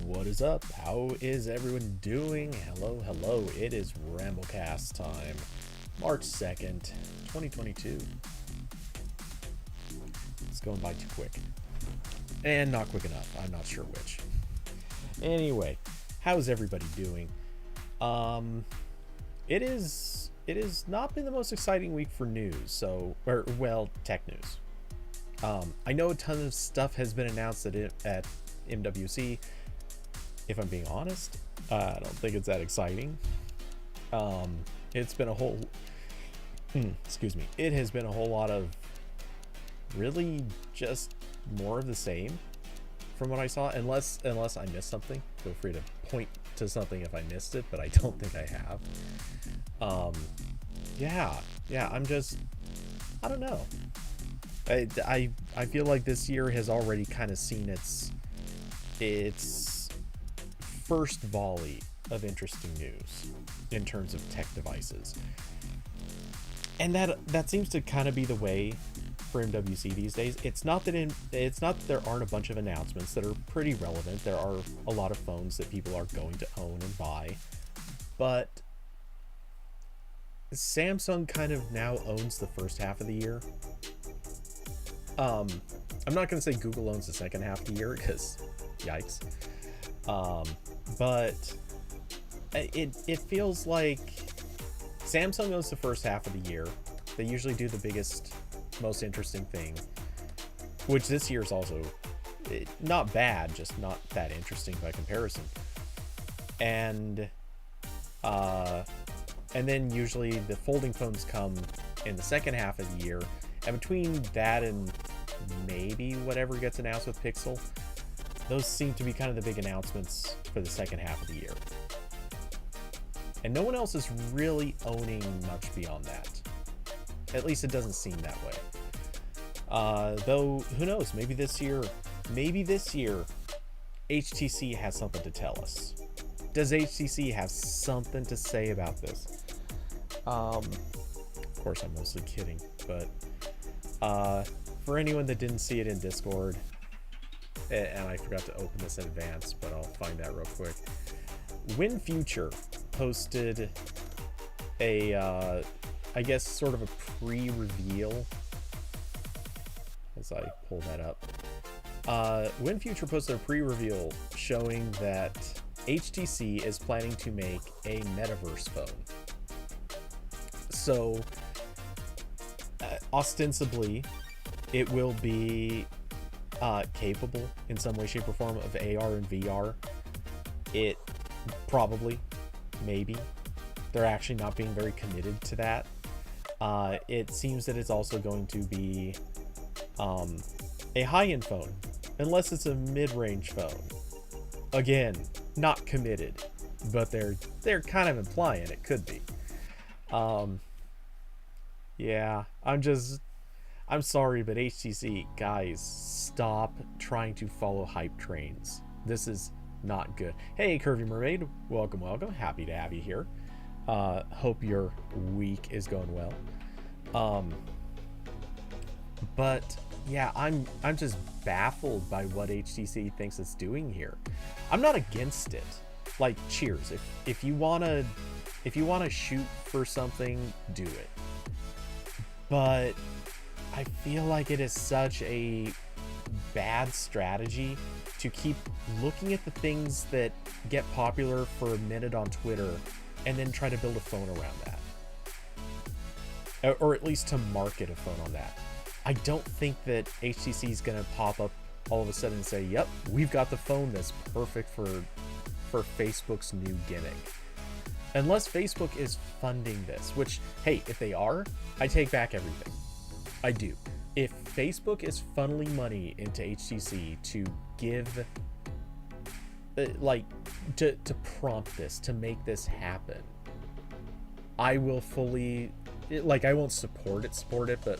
What is up? How is everyone doing? Hello. It is RambleCast time. March 2nd, 2022. It's going by too quick. And not quick enough. I'm not sure which. Anyway, how's everybody doing? It is not been the most exciting week for news, tech news. I know a ton of stuff has been announced at MWC. If I'm being honest, I don't think it's that exciting. It's been a whole, it has been a whole lot of really just more of the same from what I saw, unless I missed something. Feel free to point to something if I missed it, but I don't think I have. I don't know. I feel like this year has already kind of seen its first volley of interesting news in terms of tech devices, and that seems to kind of be the way for MWC these days. It's not that there aren't a bunch of announcements that are pretty relevant. There are a lot of phones that people are going to own and buy, but Samsung kind of now owns the first half of the year. I'm not going to say Google owns the second half of the year, because yikes. But it feels like Samsung owns the first half of the year. They usually do the biggest, most interesting thing, which this year is also not bad, just not that interesting by comparison. And then usually the folding phones come in the second half of the year, and between that and maybe whatever gets announced with Pixel, those seem to be kind of the big announcements for the second half of the year. And no one else is really owning much beyond that. At least it doesn't seem that way. Though, who knows? Maybe this year, HTC has something to tell us. Does HTC have something to say about this? Of course, I'm mostly kidding, but for anyone that didn't see it in Discord, and I forgot to open this in advance, but I'll find that real quick. WinFuture posted a, I guess, sort of a pre-reveal. As I pull that up, WinFuture posted a pre-reveal showing that HTC is planning to make a metaverse phone. So, ostensibly, it will be capable in some way, shape, or form of AR and VR. It probably, maybe. They're actually not being very committed to that. It seems that it's also going to be a high-end phone, unless it's a mid-range phone. Again, not committed, but they're kind of implying it could be. Yeah, I'm sorry, but HTC, guys, stop trying to follow hype trains. This is not good. Hey, Curvy Mermaid, welcome. Happy to have you here. Hope your week is going well. But yeah, I'm just baffled by what HTC thinks it's doing here. I'm not against it. Like, cheers. If you wanna shoot for something, do it. But I feel like it is such a bad strategy to keep looking at the things that get popular for a minute on Twitter and then try to build a phone around that. Or at least to market a phone on that. I don't think that HTC is going to pop up all of a sudden and say, yep, we've got the phone that's perfect for Facebook's new gimmick. Unless Facebook is funding this, which, hey, if they are, I take back everything. I do. If Facebook is funneling money into HTC to give, to prompt this, to make this happen, I will fully, I won't support it, but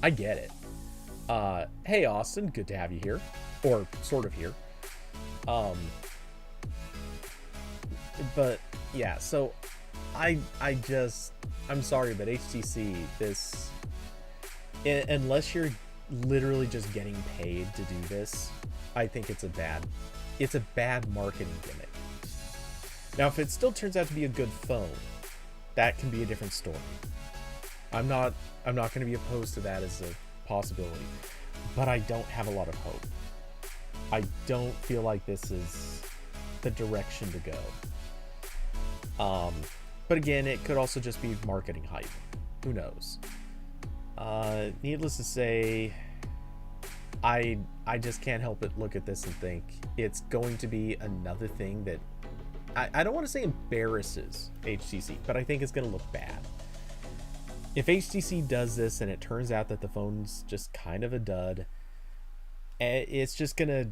I get it. Hey, Austin, good to have you here, or sort of here. But yeah, so I'm sorry, but HTC, this, unless you're literally just getting paid to do this, I think it's a bad marketing gimmick. Now, if it still turns out to be a good phone, that can be a different story. I'm not going to be opposed to that as a possibility, but I don't have a lot of hope. I don't feel like this is the direction to go. But again, it could also just be marketing hype. Who knows? Needless to say, I just can't help but look at this and think it's going to be another thing that I don't want to say embarrasses HTC, but I think it's going to look bad. If HTC does this and it turns out that the phone's just kind of a dud, it's just going to,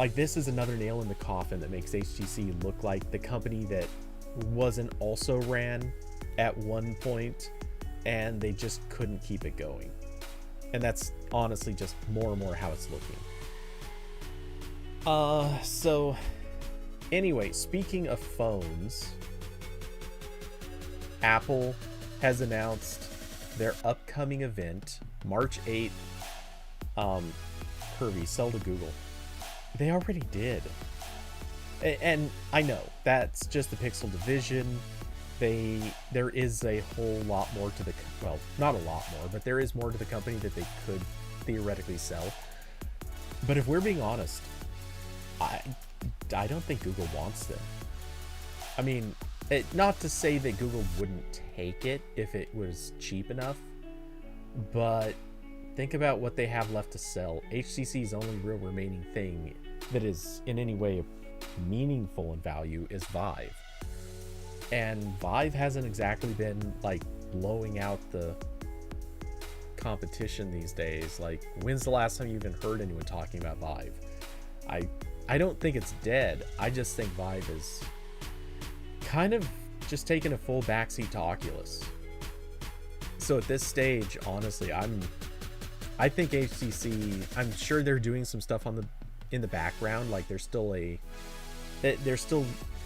this is another nail in the coffin that makes HTC look like the company that wasn't also ran at one point and they just couldn't keep it going. And that's honestly just more and more how it's looking. So anyway, speaking of phones, Apple has announced their upcoming event, March 8th. Kirby, sell to Google. They already did. And I know that's just the Pixel division. There is a whole lot more to the, well, not a lot more, but there is more to the company that they could theoretically sell. But if we're being honest, I don't think Google wants them. I mean, not to say that Google wouldn't take it if it was cheap enough, but think about what they have left to sell. HTC's only real remaining thing that is in any way meaningful in value is Vive. And Vive hasn't exactly been blowing out the competition these days. When's the last time you even heard anyone talking about Vive? I don't think it's dead. I just think Vive is kind of just taking a full backseat to Oculus. So at this stage, honestly, I think HTC, I'm sure they're doing some stuff in the background. They're still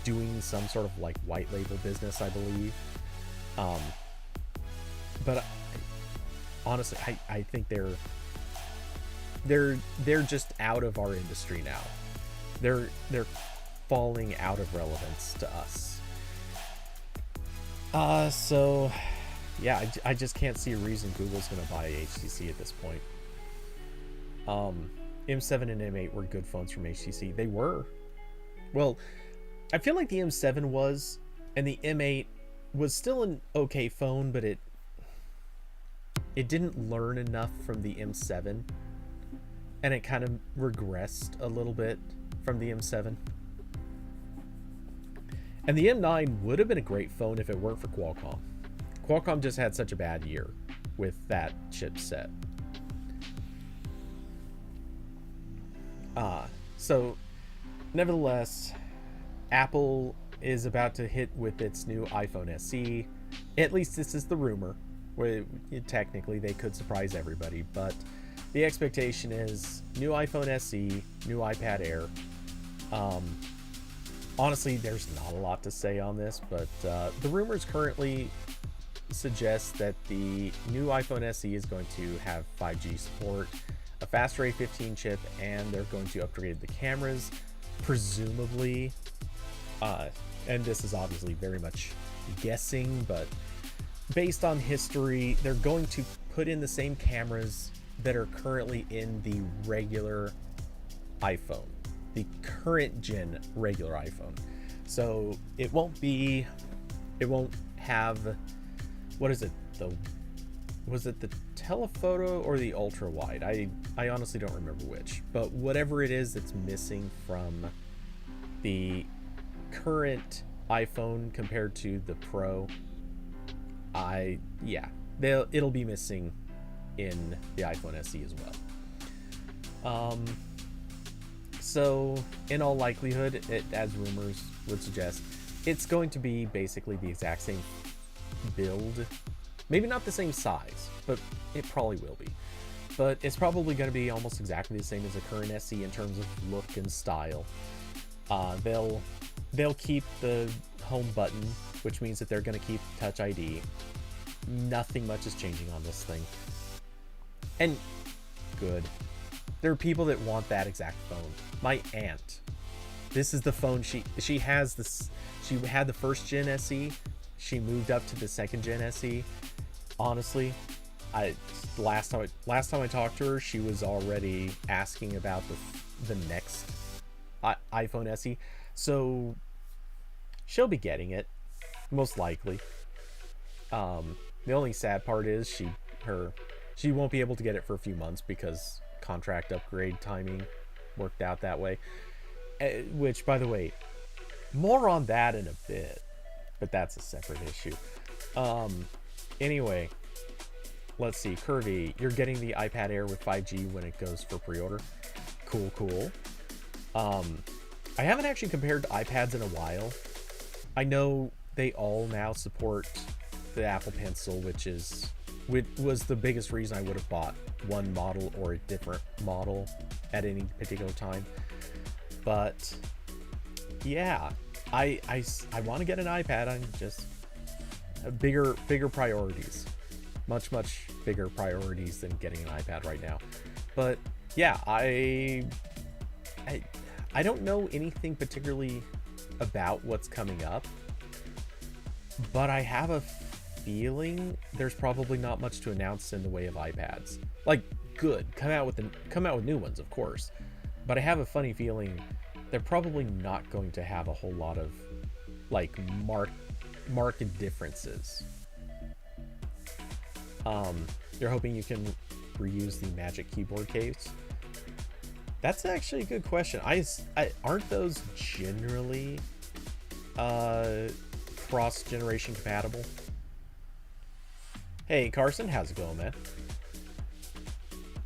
doing some sort of like white label business, I believe. But honestly, I think they're just out of our industry now. They're falling out of relevance to us. So yeah, I just can't see a reason Google's gonna buy HTC at this point. M7 and M8 were good phones from HTC. They were. Well, I feel like the M7 was, and the M8 was still an okay phone, but it didn't learn enough from the M7, and it kind of regressed a little bit from the M7. And the M9 would have been a great phone if it weren't for Qualcomm. Qualcomm just had such a bad year with that chipset. So nevertheless, Apple is about to hit with its new iPhone SE. At least this is the rumor, where technically they could surprise everybody, but the expectation is new iPhone SE, new iPad Air. Honestly, there's not a lot to say on this, but the rumors currently suggest that the new iPhone SE is going to have 5G support, a faster A15 chip, and they're going to upgrade the cameras, presumably. And this is obviously very much guessing, but based on history, they're going to put in the same cameras that are currently in the regular iPhone, the current gen regular iPhone. So it won't have, what is it? Was it the telephoto or the ultra wide? I honestly don't remember which, but whatever it is that's missing from the current iPhone compared to the Pro, it'll be missing in the iPhone SE as well. So in all likelihood, as rumors would suggest, it's going to be basically the exact same build. Maybe not the same size, but it probably will be. But it's probably going to be almost exactly the same as the current SE in terms of look and style. They'll keep the home button, which means that they're going to keep Touch ID. Nothing much is changing on this thing. And good. There are people that want that exact phone. My aunt. This is the phone she has. She had the first gen SE. She moved up to the second gen SE. Honestly, last time I talked to her, she was already asking about the next iPhone SE. So she'll be getting it, most likely. The only sad part is she won't be able to get it for a few months because contract upgrade timing worked out that way. Which, by the way, more on that in a bit, but that's a separate issue. Anyway, let's see. Curvy, you're getting the iPad Air with 5G when it goes for pre-order. Cool. I haven't actually compared iPads in a while. I know they all now support the Apple Pencil, which was the biggest reason I would have bought one model or a different model at any particular time. But yeah, I want to get an iPad. I'm just bigger priorities, much bigger priorities than getting an iPad right now. But yeah, I don't know anything particularly about what's coming up, but I have a feeling there's probably not much to announce in the way of iPads. Like, good, come out with new ones, of course, but I have a funny feeling they're probably not going to have a whole lot of like market differences. You're hoping you can reuse the Magic Keyboard case. That's actually a good question. Aren't those generally cross-generation compatible? Hey Carson, how's it going, man?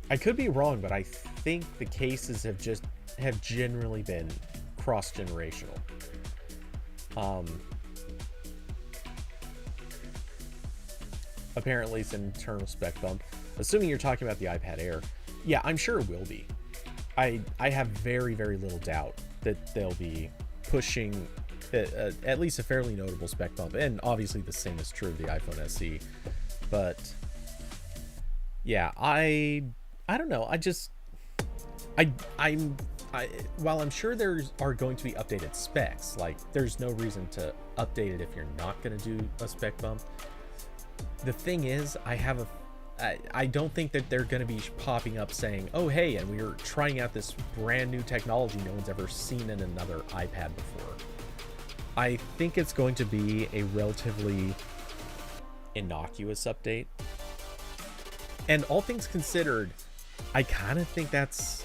I could be wrong, but I think the cases have generally been cross-generational. Apparently it's an internal spec bump. Assuming you're talking about the iPad Air, yeah, I'm sure it will be. I have very little doubt that they'll be pushing at least a fairly notable spec bump, and obviously the same is true of the iPhone SE. But yeah, I don't know. While I'm sure there are going to be updated specs, like there's no reason to update it if you're not going to do a spec bump. The thing is, I don't think that they're going to be popping up saying, oh hey, and we are trying out this brand new technology no one's ever seen in another iPad before. I think it's going to be a relatively innocuous update. And all things considered, I kind of think that's...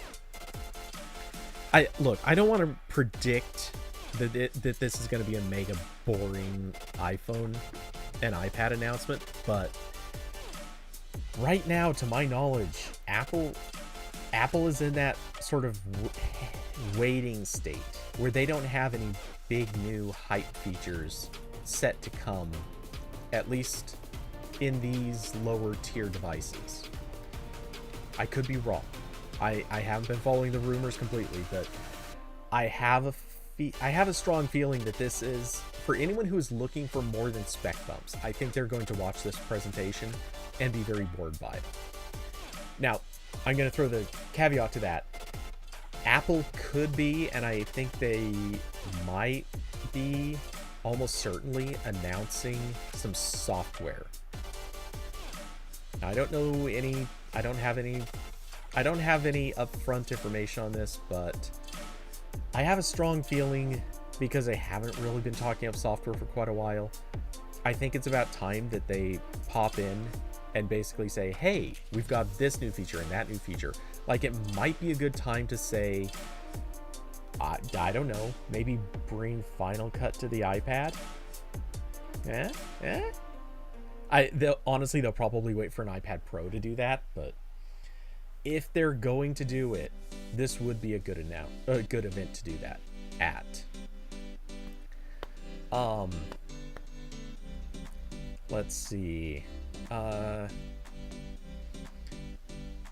I don't want to predict that this is going to be a mega boring iPhone and iPad announcement, but right now, to my knowledge, Apple is in that sort of waiting state where they don't have any big new hype features set to come, at least in these lower tier devices. I could be wrong. I haven't been following the rumors completely, but I have a strong feeling that this is, for anyone who is looking for more than spec bumps, I think they're going to watch this presentation and be very bored by it. Now, I'm going to throw the caveat to that. Apple could be, and I think they might be, almost certainly announcing some software. Now, I don't have any upfront information on this, but I have a strong feeling, because they haven't really been talking up software for quite a while, I think it's about time that they pop in and basically say, hey, we've got this new feature and that new feature. Like, it might be a good time to say, I don't know, maybe bring Final Cut to the iPad? Honestly, they'll probably wait for an iPad Pro to do that, but if they're going to do it, this would be a good event to do that at. Let's see.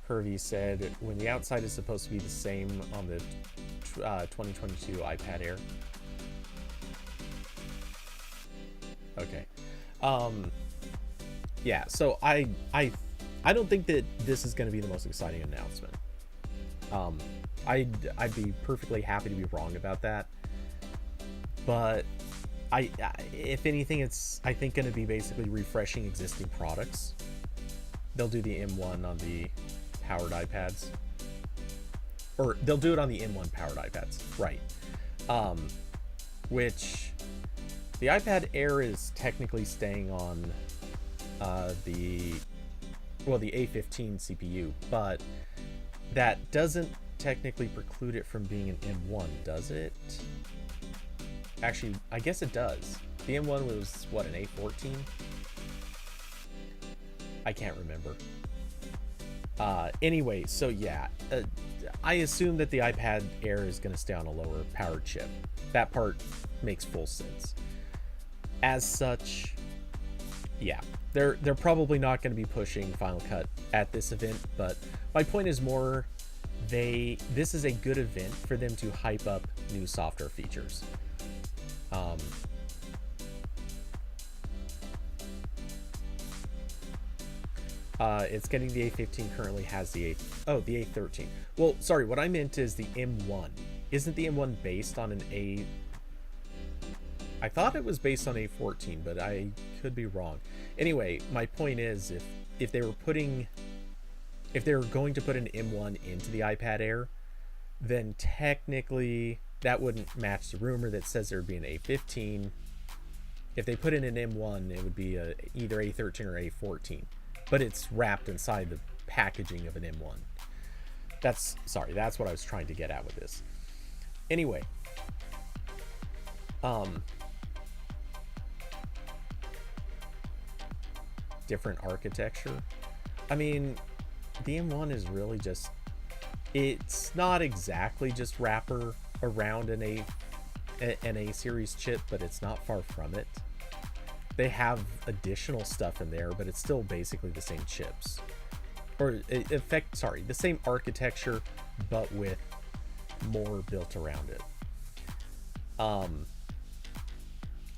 Hervey said, when the outside is supposed to be the same on the 2022 iPad Air. Okay. Yeah, so I don't think that this is going to be the most exciting announcement. I'd be perfectly happy to be wrong about that, but if anything, it's, I think, going to be basically refreshing existing products. They'll do the M1 on the powered iPads, or they'll do it on the M1 powered iPads, right? Which the iPad Air is technically staying on the A15 CPU, but that doesn't technically preclude it from being an M1, does it? Actually, I guess it does. The M1 was, what, an A14? I can't remember. Anyway, so yeah, I assume that the iPad Air is going to stay on a lower powered chip. That part makes full sense. As such, yeah, they're probably not going to be pushing Final Cut at this event, but my point is more, this is a good event for them to hype up new software features. It's getting the A15 currently has the the A13. Well, sorry, what I meant is the M1. Isn't the M1 based on an A... I thought it was based on A14, but I could be wrong. Anyway, my point is, if they were going to put an M1 into the iPad Air, then technically that wouldn't match the rumor that says there would be an A15. If they put in an M1, it would be either A13 or A14, but it's wrapped inside the packaging of an M1. That's what I was trying to get at with this. Anyway, different architecture. I mean, the M1 is really just, it's not exactly just wrapper around an A series chip, but it's not far from it. They have additional stuff in there, but it's still basically the same chips, or the same architecture, but with more built around it.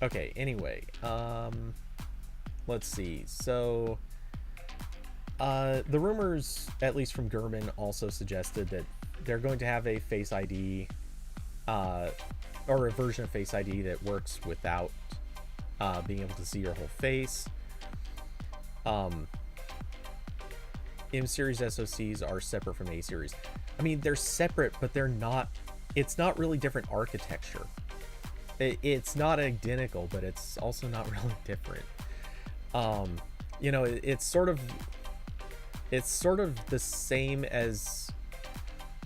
Okay, anyway, let's see. So, the rumors, at least from Gurman, also suggested that they're going to have a Face ID, or a version of Face ID that works without being able to see your whole face. M-series SoCs are separate from A-series. I mean, they're separate, but they're not. It's not really different architecture. It's not identical, but it's also not really different. You know, it's sort of the same as.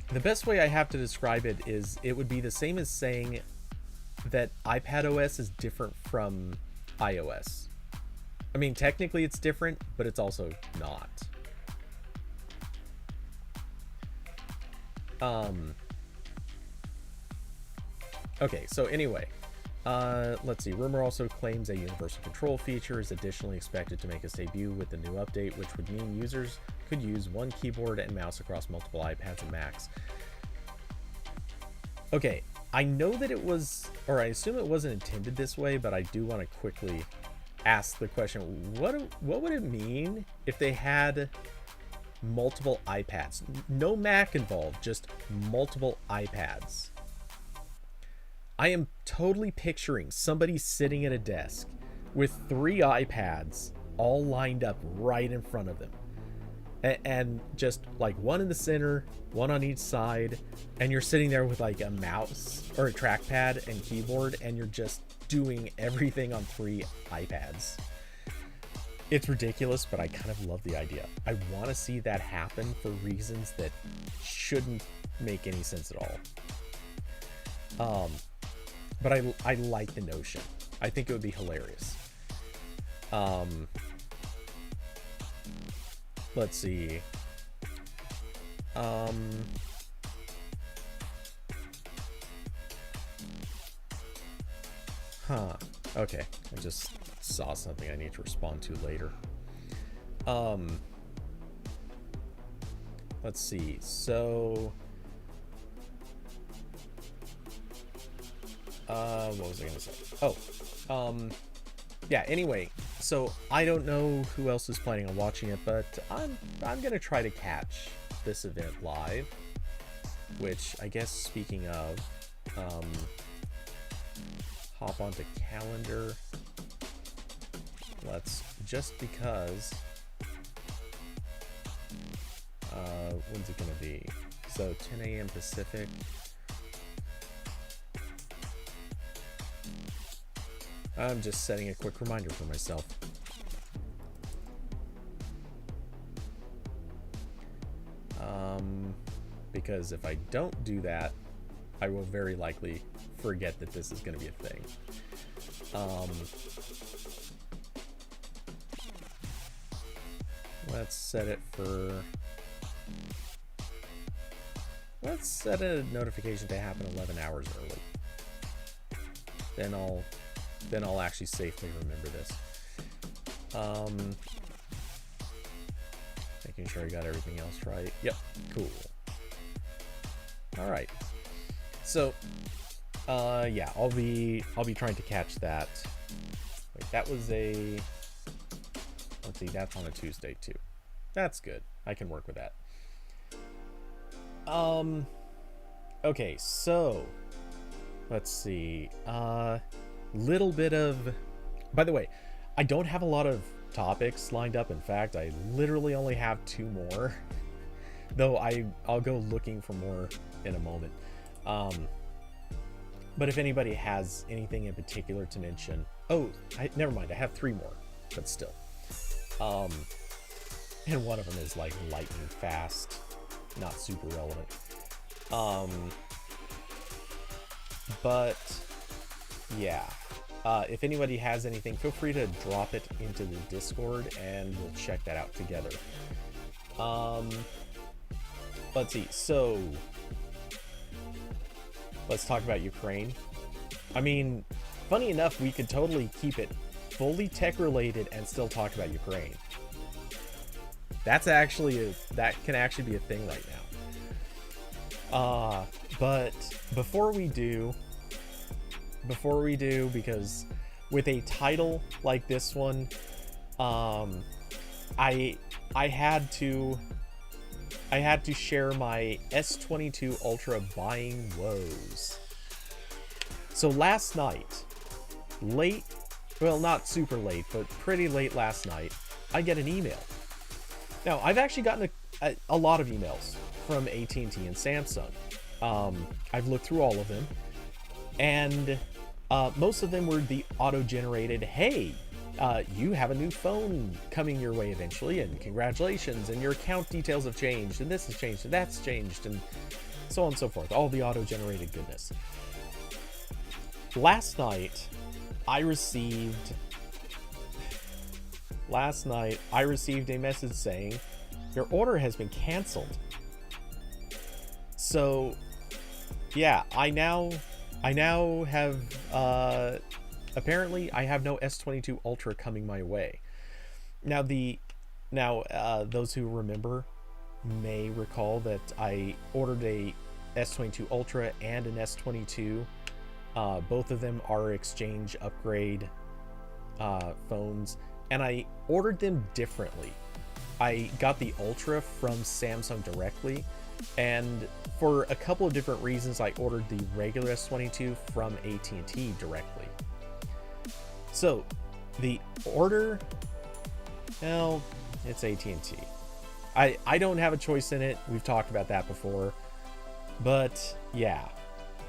The best way I have to describe it is it would be the same as saying that iPadOS is different from iOS. I mean, technically it's different, but it's also not. Okay, so anyway, let's see. Rumor also claims a universal control feature is additionally expected to make its debut with the new update, which would mean users could use one keyboard and mouse across multiple iPads and Macs. Okay, I know that it was, or I assume it wasn't intended this way, but I do want to quickly ask the question, what would it mean if they had multiple iPads? No Mac involved, just multiple iPads. I am totally picturing somebody sitting at a desk with 3 iPads all lined up right in front of them. And just like one in the center, one on each side, and you're sitting there with like a mouse or a trackpad and keyboard, and you're just doing everything on 3 iPads. It's ridiculous, but I kind of love the idea. I want to see that happen for reasons that shouldn't make any sense at all. But I like the notion. I think it would be hilarious. Let's see. Okay. I just saw something I need to respond to later. Let's see. So, what was I gonna say? Oh, yeah, anyway, so I don't know who else is planning on watching it, but I'm gonna try to catch this event live, which I guess, speaking of, hop onto calendar. Let's, just because, when's it gonna be? So 10 a.m. Pacific. I'm just setting a quick reminder for myself. Because if I don't do that, I will very likely forget that this is going to be a thing. Let's set it for... Let's set a notification to happen 11 hours early. Then I'll actually safely remember this. Making sure I got everything else right. Yep, cool. All right. So, yeah, I'll be trying to catch that. Wait, that was a... Let's see, that's on a Tuesday too. That's good. I can work with that. Okay, so let's see. Little bit of... By the way, I don't have a lot of topics lined up. In fact, I literally only have 2 more. Though I'll go looking for more in a moment. But if anybody has anything in particular to mention... Oh, never mind. I have 3 more, but still. And one of them is like lightning fast, not super relevant. But yeah, if anybody has anything, feel free to drop it into the Discord and we'll check that out together. Let's see. So let's talk about Ukraine. I mean, funny enough, we could totally keep it fully tech related and still talk about Ukraine. That's actually that can actually be a thing right now. But before we do, because with a title like this one, I had to share my S22 Ultra buying woes. So last night, late, well, not super late, but pretty late last night, I get an email. Now, I've actually gotten a lot of emails from AT&T and Samsung. I've looked through all of them, and most of them were the auto-generated, hey, you have a new phone coming your way eventually, and congratulations, and your account details have changed, and this has changed, and that's changed, and so on and so forth. All the auto-generated goodness. Last night, I received a message saying, your order has been canceled. So, yeah, I now have, apparently I have no S22 Ultra coming my way. Now, those who remember may recall that I ordered a S22 Ultra and an S22. Both of them are exchange upgrade phones, and I ordered them differently. I got the Ultra from Samsung directly, and for a couple of different reasons, I ordered the regular S22 from AT&T directly. So, the order, well, it's AT&T. I don't have a choice in it. We've talked about that before. But, yeah,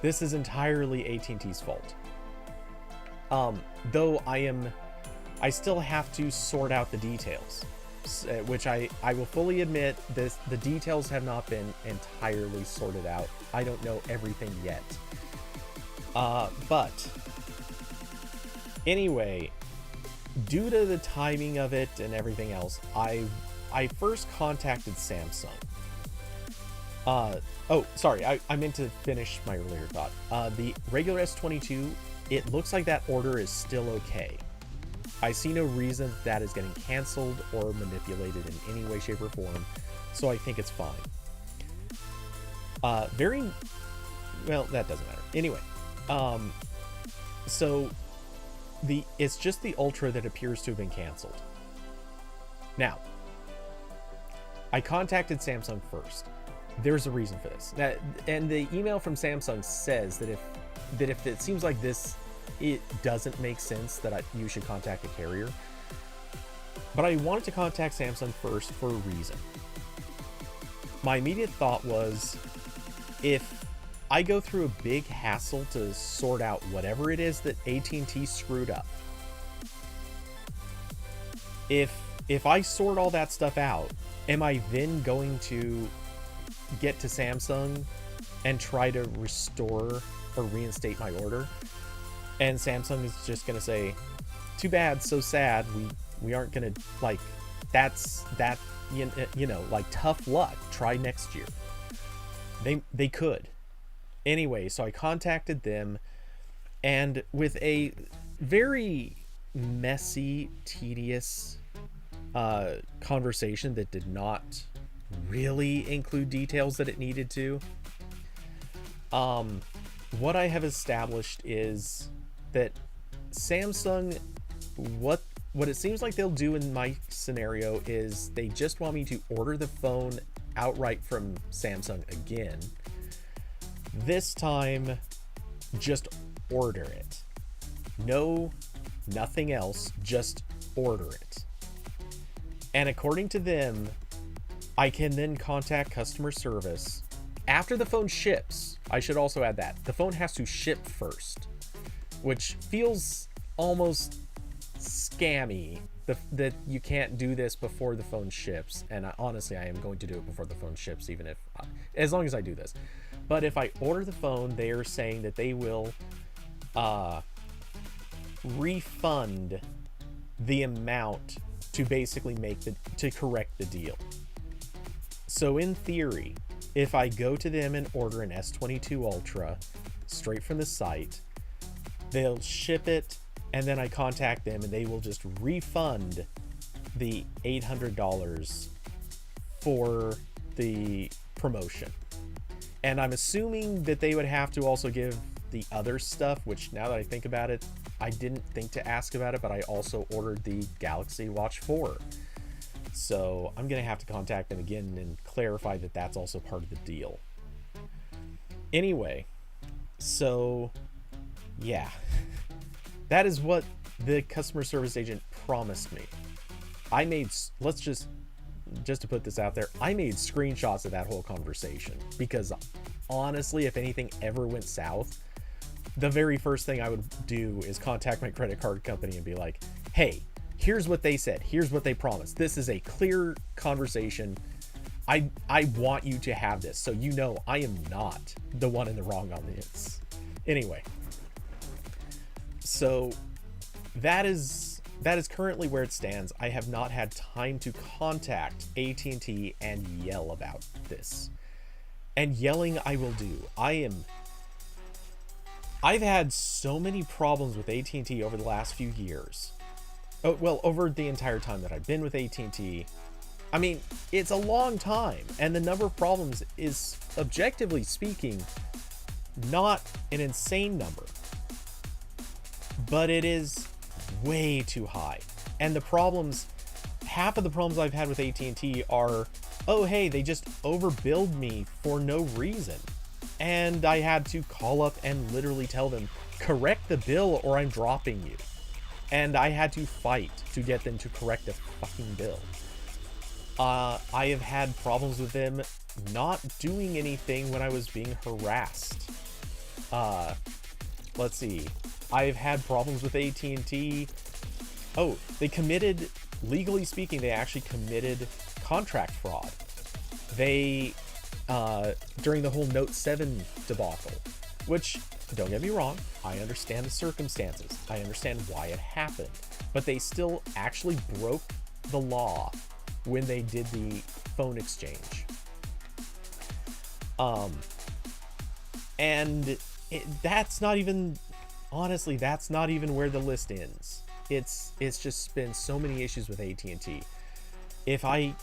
this is entirely AT&T's fault. Though I still have to sort out the details, which I will fully admit, the details have not been entirely sorted out. I don't know everything yet. But anyway, due to the timing of it and everything else, I first contacted Samsung. Oh, sorry, I meant to finish my earlier thought. The regular S22, it looks like that order is still okay. I see no reason that is getting canceled or manipulated in any way, shape, or form, so I think it's fine. Well, that doesn't matter. Anyway, so it's just the Ultra that appears to have been canceled. Now, I contacted Samsung first. There's a reason for this. And the email from Samsung says that if it seems like this, it doesn't make sense that you should contact the carrier. But I wanted to contact Samsung first for a reason. My immediate thought was, if I go through a big hassle to sort out whatever it is that AT&T screwed up, if I sort all that stuff out, am I then going to get to Samsung and try to restore or reinstate my order? And Samsung is just gonna say, too bad, so sad, we aren't gonna, like, that's that, you know, like, tough luck, try next year. They could. Anyway, so I contacted them, and with a very messy, tedious conversation that did not really include details that it needed to, what I have established is that Samsung, what it seems like they'll do in my scenario is they just want me to order the phone outright from Samsung again. This time, just order it. No, nothing else, just order it. And according to them, I can then contact customer service after the phone ships. I should also add that the phone has to ship first, which feels almost scammy that you can't do this before the phone ships. And honestly, I am going to do it before the phone ships, even if, as long as I do this. But if I order the phone, they are saying that they will refund the amount to basically to correct the deal. So in theory, if I go to them and order an S22 Ultra straight from the site, they'll ship it, and then I contact them and they will just refund the $800 for the promotion. And I'm assuming that they would have to also give the other stuff, which now that I think about it, I didn't think to ask about it, but I also ordered the Galaxy Watch 4. So I'm going to have to contact them again and clarify that that's also part of the deal. Anyway, so yeah, that is what the customer service agent promised me. I made, let's just to put this out there, I made screenshots of that whole conversation, because honestly, if anything ever went south, the very first thing I would do is contact my credit card company and be like, hey, here's what they said, here's what they promised, this is a clear conversation, I want you to have this so you know I am not the one in the wrong on this. Anyway, so that is currently where it stands. I have not had time to contact AT&T and yell about this. And yelling I will do. I've had so many problems with AT&T over the last few years. Oh, well, over the entire time that I've been with AT&T. I mean, it's a long time, and the number of problems is, objectively speaking, not an insane number. But it is way too high. And the problems, half of the problems I've had with AT&T are, oh hey, they just overbilled me for no reason. And I had to call up and literally tell them, correct the bill or I'm dropping you. And I had to fight to get them to correct the fucking bill. I have had problems with them not doing anything when I was being harassed. Let's see. I've had problems with AT&T. Oh, they committed, legally speaking, they actually committed contract fraud. They, during the whole Note 7 debacle, which, don't get me wrong, I understand the circumstances. I understand why it happened. But they still actually broke the law when they did the phone exchange. And that's not even, honestly, that's not even where the list ends. It's just been so many issues with AT&T. If I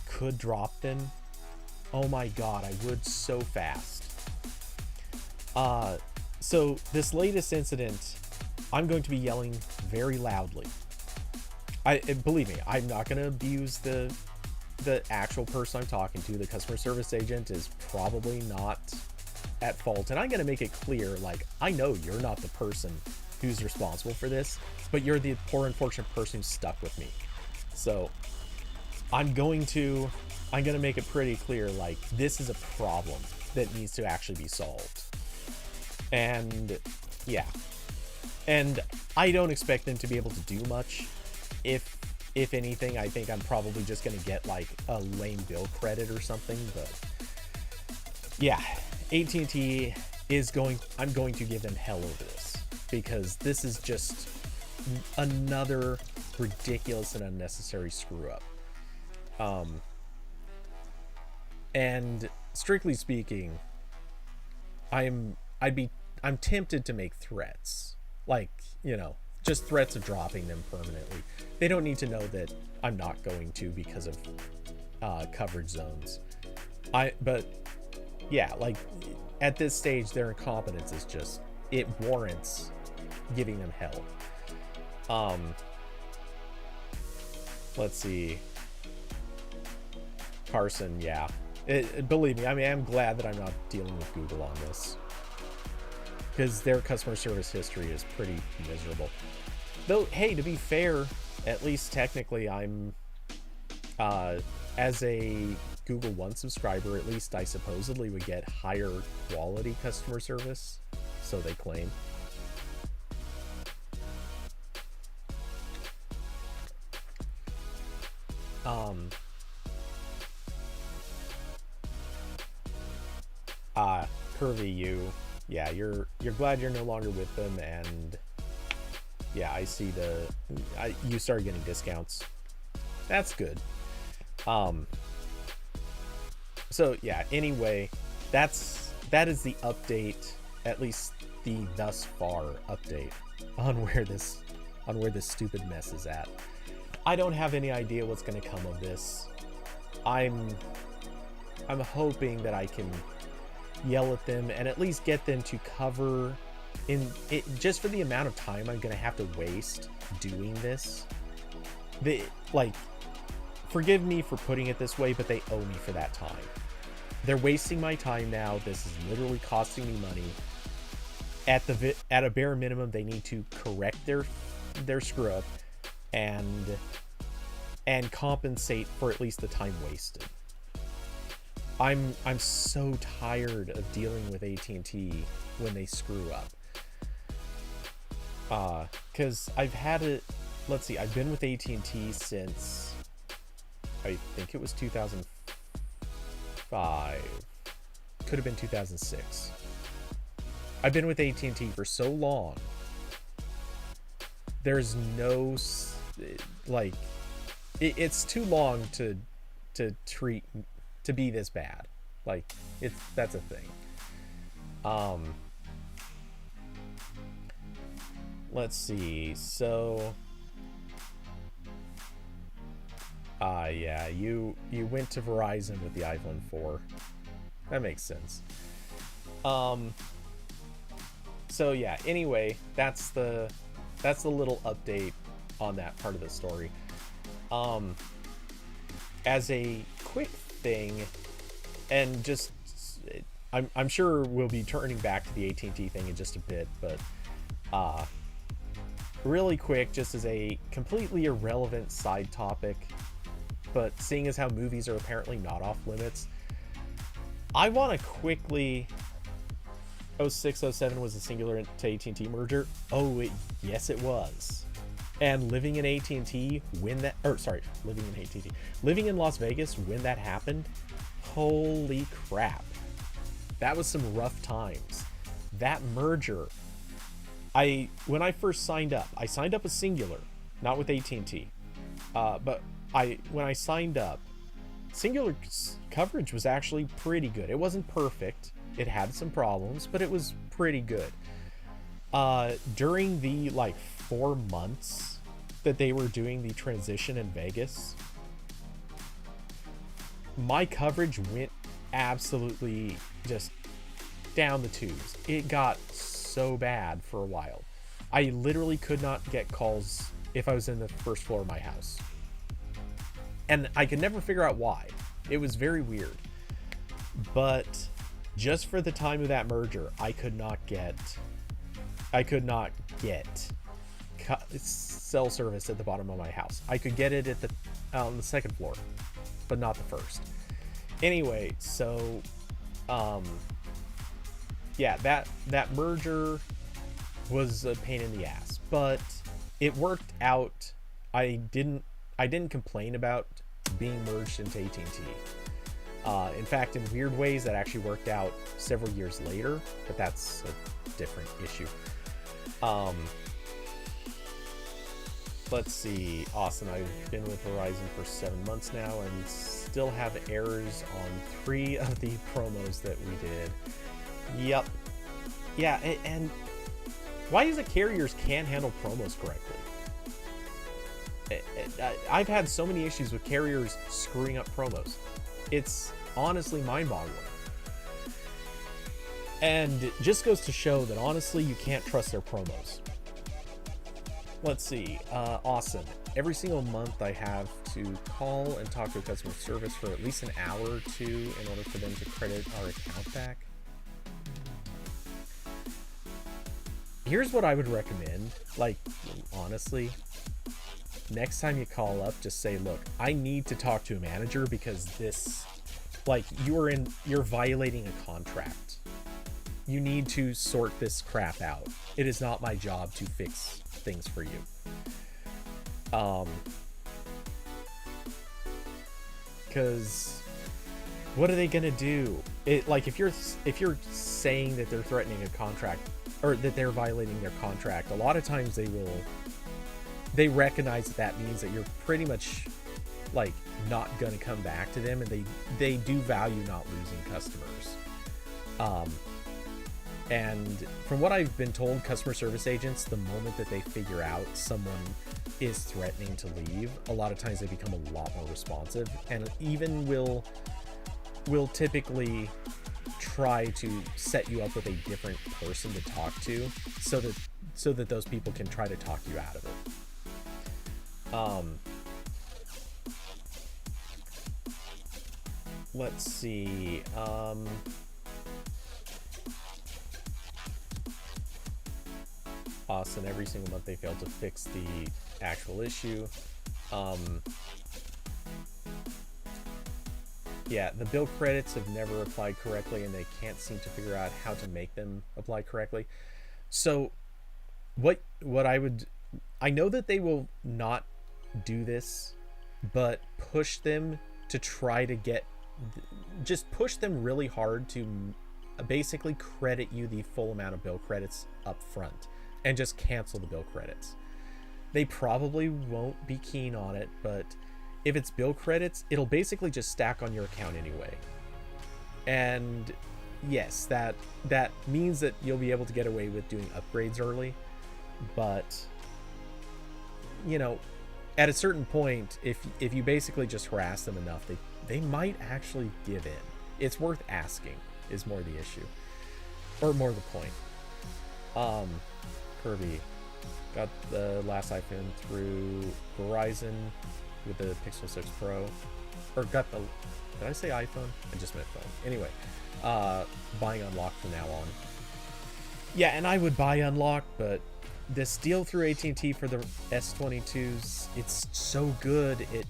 could drop them, oh my god, I would so fast. So this latest incident, I'm going to be yelling very loudly. Believe me, I'm not going to abuse the actual person I'm talking to. The customer service agent is probably not at fault, and I'm going to make it clear, like, I know you're not the person who's responsible for this, but you're the poor unfortunate person who's stuck with me. So I'm going to make it pretty clear, like, this is a problem that needs to actually be solved. And yeah, and I don't expect them to be able to do much. If anything, I think I'm probably just going to get like a lame bill credit or something. But yeah, AT&T is I'm going to give them hell over this, because this is just another ridiculous and unnecessary screw up. And strictly speaking, I'm tempted to make threats, like, you know, just threats of dropping them permanently. They don't need to know that I'm not going to because of coverage zones. But yeah, like, at this stage, their incompetence is just, it warrants giving them hell. Let's see. Carson, yeah. Believe me, I mean, I'm glad that I'm not dealing with Google on this, because their customer service history is pretty miserable. Though, hey, to be fair, at least technically I'm, as a Google One subscriber, at least I supposedly would get higher quality customer service, so they claim. Curvy, yeah, you're glad you're no longer with them, and yeah, I see you started getting discounts. That's good. So yeah, anyway, that is the update, at least the thus far update on where this stupid mess is at. I don't have any idea what's going to come of this. I'm hoping that I can yell at them and at least get them to cover in it, just for the amount of time I'm gonna have to waste doing this, they like, forgive me for putting it this way, but they owe me for that time. They're wasting my time now. This is literally costing me money. At a bare minimum, they need to correct their screw up and compensate for at least the time wasted. I'm so tired of dealing with AT&T when they screw up. Because I've had it. Let's see. I've been with AT&T since I think it was 2005. Could have been 2006. I've been with AT&T for so long. There's no like, it's too long to be this bad. Like, that's a thing. Let's see. So, yeah, you went to Verizon with the iPhone 4. That makes sense. So yeah, anyway, that's the little update on that part of the story. As a quick thing, and just I'm sure we'll be turning back to the AT&T thing in just a bit, but really quick, just as a completely irrelevant side topic, but seeing as how movies are apparently not off limits, I want to quickly... 0607 was a Singular to AT&T merger. Yes, it was. And living in AT&T when that, living in Las Vegas when that happened, holy crap, that was some rough times. That merger, when I first signed up, I signed up with Singular, not with AT&T. But when I signed up, Singular's coverage was actually pretty good. It wasn't perfect. It had some problems, but it was pretty good. During the 4 months that they were doing the transition in Vegas, my coverage went absolutely just down the tubes. It got so bad for a while. I literally could not get calls if I was in the first floor of my house. And I could never figure out why. It was very weird. But just for the time of that merger, I could not get cell service at the bottom of my house. I could get it on the second floor, but not the first. Anyway, so yeah, that merger was a pain in the ass, but it worked out. I didn't complain about being merged into AT&T. In fact, in weird ways, that actually worked out several years later, but that's a different issue. Let's see. Austin, I've been with Verizon for 7 months now and still have errors on 3 of the promos that we did. Yep. Yeah, and why is it carriers can't handle promos correctly? I've had so many issues with carriers screwing up promos. It's honestly mind-boggling. And it just goes to show that honestly you can't trust their promos. Let's see. Awesome. Every single month I have to call and talk to customer service for at least an hour or 2 in order for them to credit our account back. Here's what I would recommend. Honestly, next time you call up, just say, look, I need to talk to a manager because this, you're violating a contract. You need to sort this crap out. It is not my job to fix things for you. Because what are they gonna do? If you're saying that they're threatening a contract or that they're violating their contract, a lot of times they recognize that means that you're pretty much not gonna come back to them, and they do value not losing customers. And from what I've been told, customer service agents, the moment that they figure out someone is threatening to leave, a lot of times they become a lot more responsive, and even will typically try to set you up with a different person to talk to, so that those people can try to talk you out of it. Let's see. Austin, every single month they fail to fix the actual issue. Yeah, the bill credits have never applied correctly, and they can't seem to figure out how to make them apply correctly. So what I know that they will not do this, but push them to try to just push them really hard to basically credit you the full amount of bill credits up front and just cancel the bill credits. They probably won't be keen on it, but if it's bill credits, it'll basically just stack on your account anyway. And yes, that means that you'll be able to get away with doing upgrades early, but you know, at a certain point, if you basically just harass them enough, they might actually give in. It's worth asking is more the issue, or more the point. Kirby got the last iPhone through Verizon with the Pixel 6 Pro, or got the, did I say iPhone? I just meant phone. Anyway, buying Unlocked from now on. Yeah, and I would buy Unlocked, but this deal through AT&T for the S22s, it's so good. It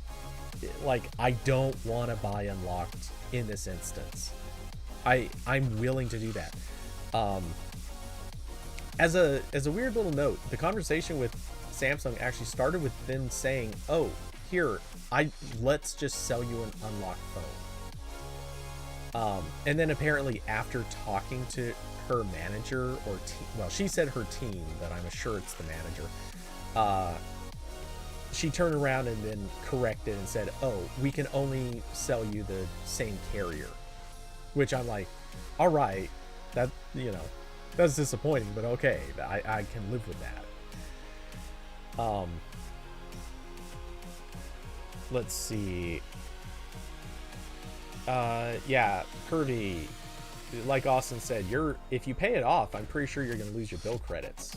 like, I don't want to buy Unlocked in this instance. I'm willing to do that. As a weird little note, the conversation with Samsung actually started with them saying, "Oh, here, let's just sell you an unlocked phone." And then apparently after talking to her manager or team, well, she said her team, but I'm sure it's the manager. She turned around and then corrected and said, "Oh, we can only sell you the same carrier," which I'm like, all right, that, you know, that's disappointing, but okay, I can live with that. Let's see. Yeah, Kirby, like Austin said, if you pay it off, I'm pretty sure you're going to lose your bill credits.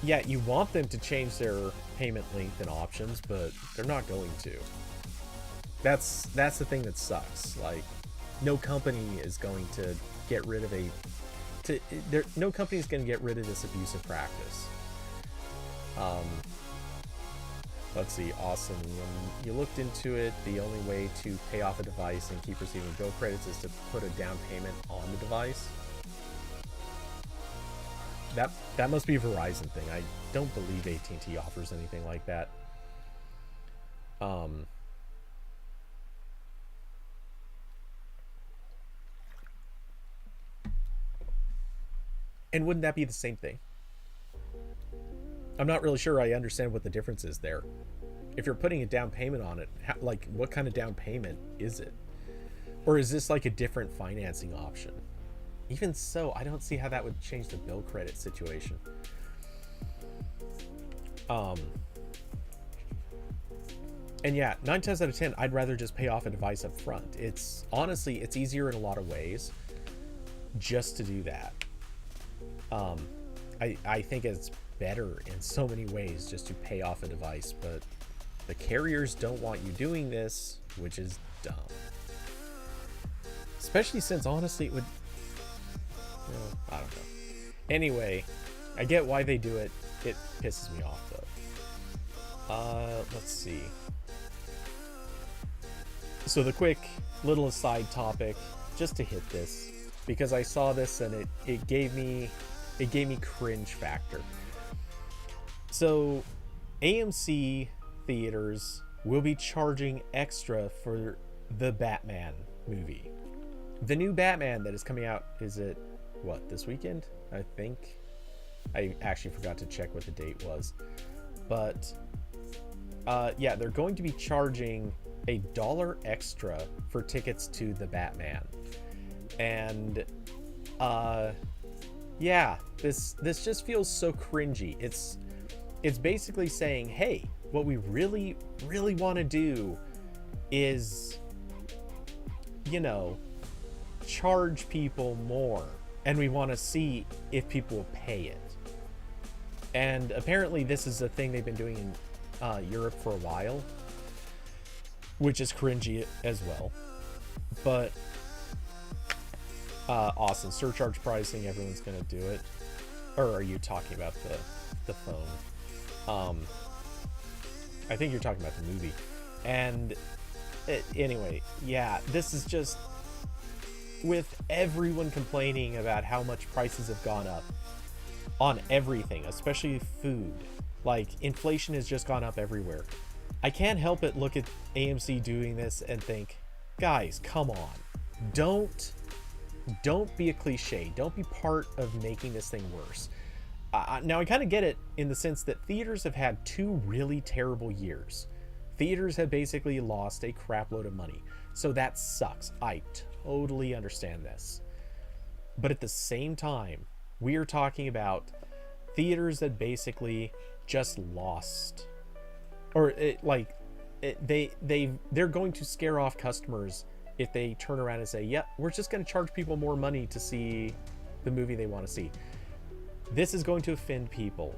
Yeah, you want them to change their payment length and options, but they're not going to. That's the thing that sucks. Like, no company is going to get rid of no company is going to get rid of this abusive practice. Let's see, Awesome. When you looked into it, the only way to pay off a device and keep receiving bill credits is to put a down payment on the device. That must be a Verizon thing. I don't believe AT&T offers anything like that. And wouldn't that be the same thing? I'm not really sure I understand what the difference is there. If you're putting a down payment on it, like, what kind of down payment is it? Or is this like a different financing option? Even so, I don't see how that would change the bill credit situation. And yeah, 9 times out of 10, I'd rather just pay off a device up front. It's honestly, it's easier in a lot of ways just to do that. I think it's better in so many ways just to pay off a device, but the carriers don't want you doing this, which is dumb. Especially since, honestly, it would... Well, I don't know. Anyway, I get why they do it. It pisses me off, though. Let's see. So the quick little aside topic, just to hit this, because I saw this and it gave me cringe factor. So AMC theaters will be charging extra for the Batman movie. The new Batman that is coming out, is it, what, this weekend? I think. I actually forgot to check what the date was. But yeah, they're going to be charging $1 extra for tickets to the Batman. And yeah, this just feels so cringy. It's basically saying, hey, what we really want to do is, you know, charge people more, and we want to see if people will pay it. And apparently this is a thing they've been doing in Europe for a while, which is cringy as well. But Austin, surcharge pricing, everyone's gonna do it. Or are you talking about the phone? I think you're talking about the movie. And anyway, yeah, this is just, with everyone complaining about how much prices have gone up on everything, especially food. Like, inflation has just gone up everywhere. I can't help but look at AMC doing this and think, guys, come on. Don't be a cliche. Don't be part of making this thing worse. Now, I kind of get it in the sense that theaters have had 2 really terrible years. Theaters have basically lost a crap load of money. So that sucks. I totally understand this. But at the same time, we are talking about theaters that basically just lost. Or they're going to scare off customers if they turn around and say, yeah, we're just going to charge people more money to see the movie they want to see. This is going to offend people.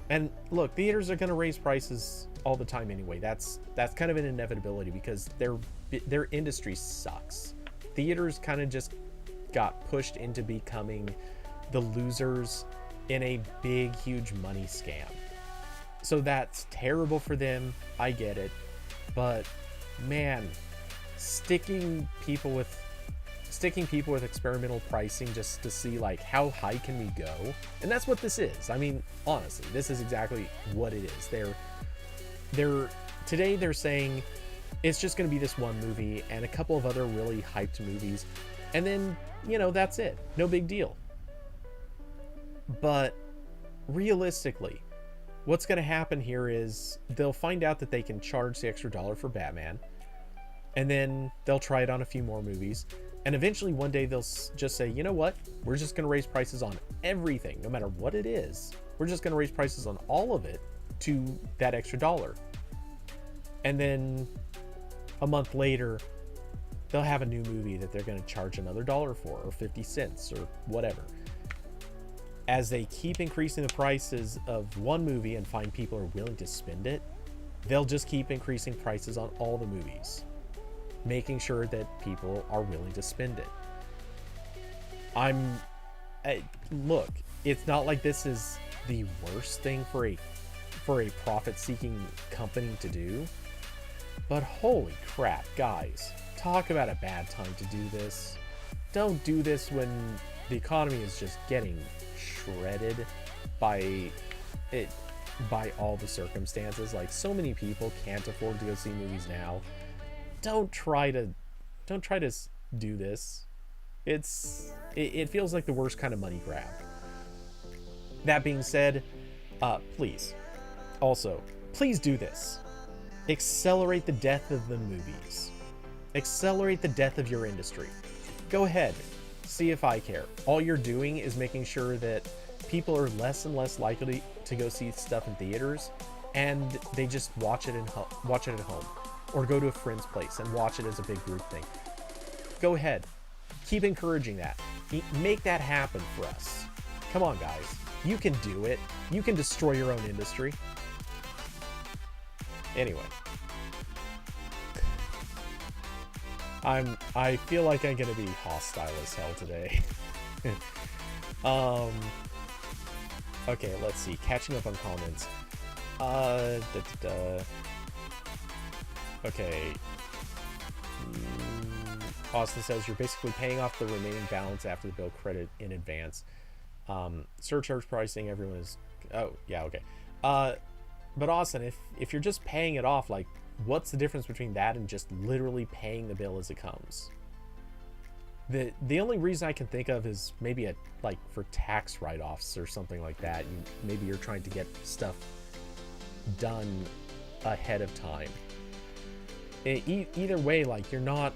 And look, theaters are going to raise prices all the time anyway. That's kind of an inevitability because their industry sucks. Theaters kind of just got pushed into becoming the losers in a big, huge money scam. So that's terrible for them. I get it. But man, sticking people with experimental pricing just to see like how high can we go, and that's what this is. I mean, honestly, this is exactly what it is. They're saying it's just going to be this one movie and a couple of other really hyped movies, and then, you know, that's it. No big deal. But realistically, what's going to happen here is they'll find out that they can charge the extra $1 for Batman, and then they'll try it on a few more movies. And eventually one day they'll just say, you know what? We're just going to raise prices on everything, no matter what it is. We're just going to raise prices on all of it to that extra $1. And then a month later, they'll have a new movie that they're going to charge another $1 for, or 50 cents, or whatever. As they keep increasing the prices of one movie and find people are willing to spend it, they'll just keep increasing prices on all the movies, making sure that people are willing to spend it. Look, it's not like this is the worst thing for a profit-seeking company to do, but holy crap, guys, talk about a bad time to do this. Don't do this when the economy is just getting shredded by all the circumstances. Like, so many people can't afford to go see movies now. Don't try to do this. It feels like the worst kind of money grab. That being said, please do this. Accelerate the death of the movies. Accelerate the death of your industry. Go ahead. See if I care. All you're doing is making sure that people are less and less likely to go see stuff in theaters, and they just watch it at home, or go to a friend's place and watch it as a big group thing. Go ahead. Keep encouraging that. Make that happen for us. Come on, guys. You can do it. You can destroy your own industry. Anyway. I feel like I'm gonna be hostile as hell today. Okay, let's see. Catching up on comments. Okay. Austin says you're basically paying off the remaining balance after the bill credit in advance. Surcharge pricing, everyone is... Oh, yeah, okay. But Austin, if you're just paying it off, like, what's the difference between that and just literally paying the bill as it comes? The only reason I can think of is maybe like for tax write-offs or something like that. Maybe you're trying to get stuff done ahead of time. Either way, like, you're not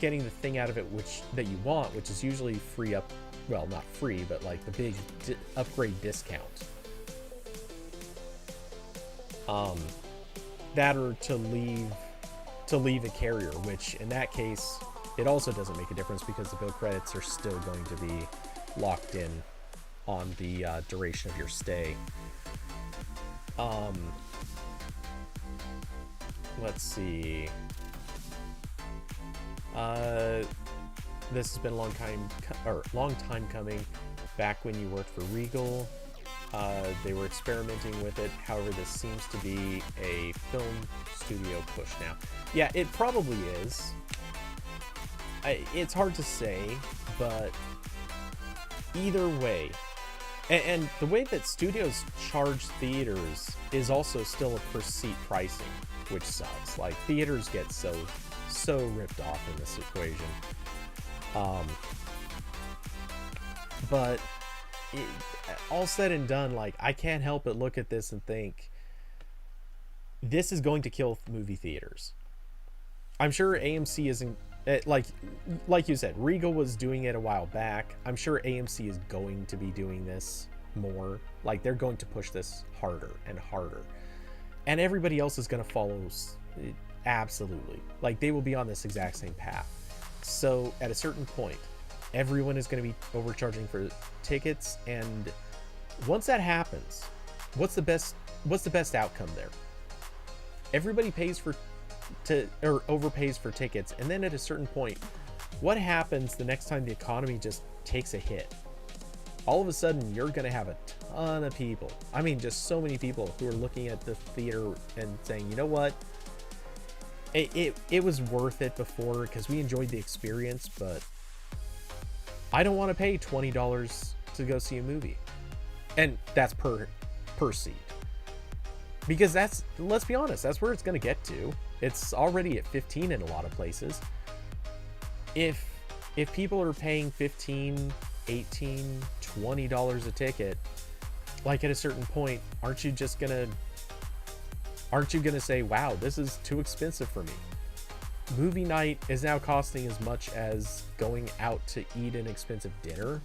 getting the thing out of it that you want, which is usually free up. Well, not free, but like the big upgrade discount. That or to leave to leave a carrier, which in that case, it also doesn't make a difference because the bill credits are still going to be locked in on the duration of your stay. Let's see. This has been a long time coming. Back when you worked for Regal, they were experimenting with it. However, this seems to be a film studio push now. Yeah, it probably is. It's hard to say, but either way, and the way that studios charge theaters is also still a per seat pricing, which sucks. Like, theaters get so ripped off in this equation. But all said and done, like, I can't help but look at this and think this is going to kill movie theaters. I'm sure AMC isn't, like you said, Regal was doing it a while back. I'm sure AMC is going to be doing this more. Like, they're going to push this harder and harder, and everybody else is going to follow. Absolutely. Like, they will be on this exact same path. So at a certain point, everyone is going to be overcharging for tickets, and once that happens, what's the best outcome there? Everybody overpays for tickets, and then at a certain point, what happens the next time the economy just takes a hit? All of a sudden, you're going to have a ton of people. I mean, just so many people who are looking at the theater and saying, you know what? It was worth it before because we enjoyed the experience, but I don't want to pay $20 to go see a movie. And that's per seat. Because let's be honest, that's where it's going to get to. It's already at 15 in a lot of places. If people are paying $15, $18, $20 a ticket, like, at a certain point, aren't you going to say, wow, this is too expensive for me? Movie night is now costing as much as going out to eat an expensive dinner.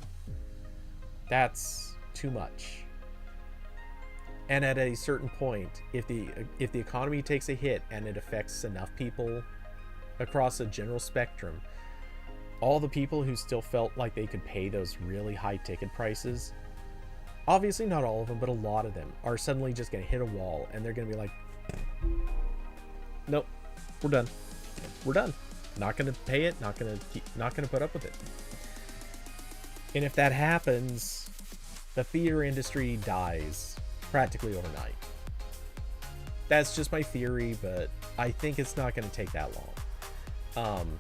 That's too much. And at a certain point, if the economy takes a hit and it affects enough people across a general spectrum, all the people who still felt like they could pay those really high ticket prices, obviously not all of them, but a lot of them, are suddenly just going to hit a wall, and they're going to be like, nope, we're done. Not going to pay it, not going to put up with it. And if that happens, the theater industry dies practically overnight. That's just my theory, but I think it's not going to take that long.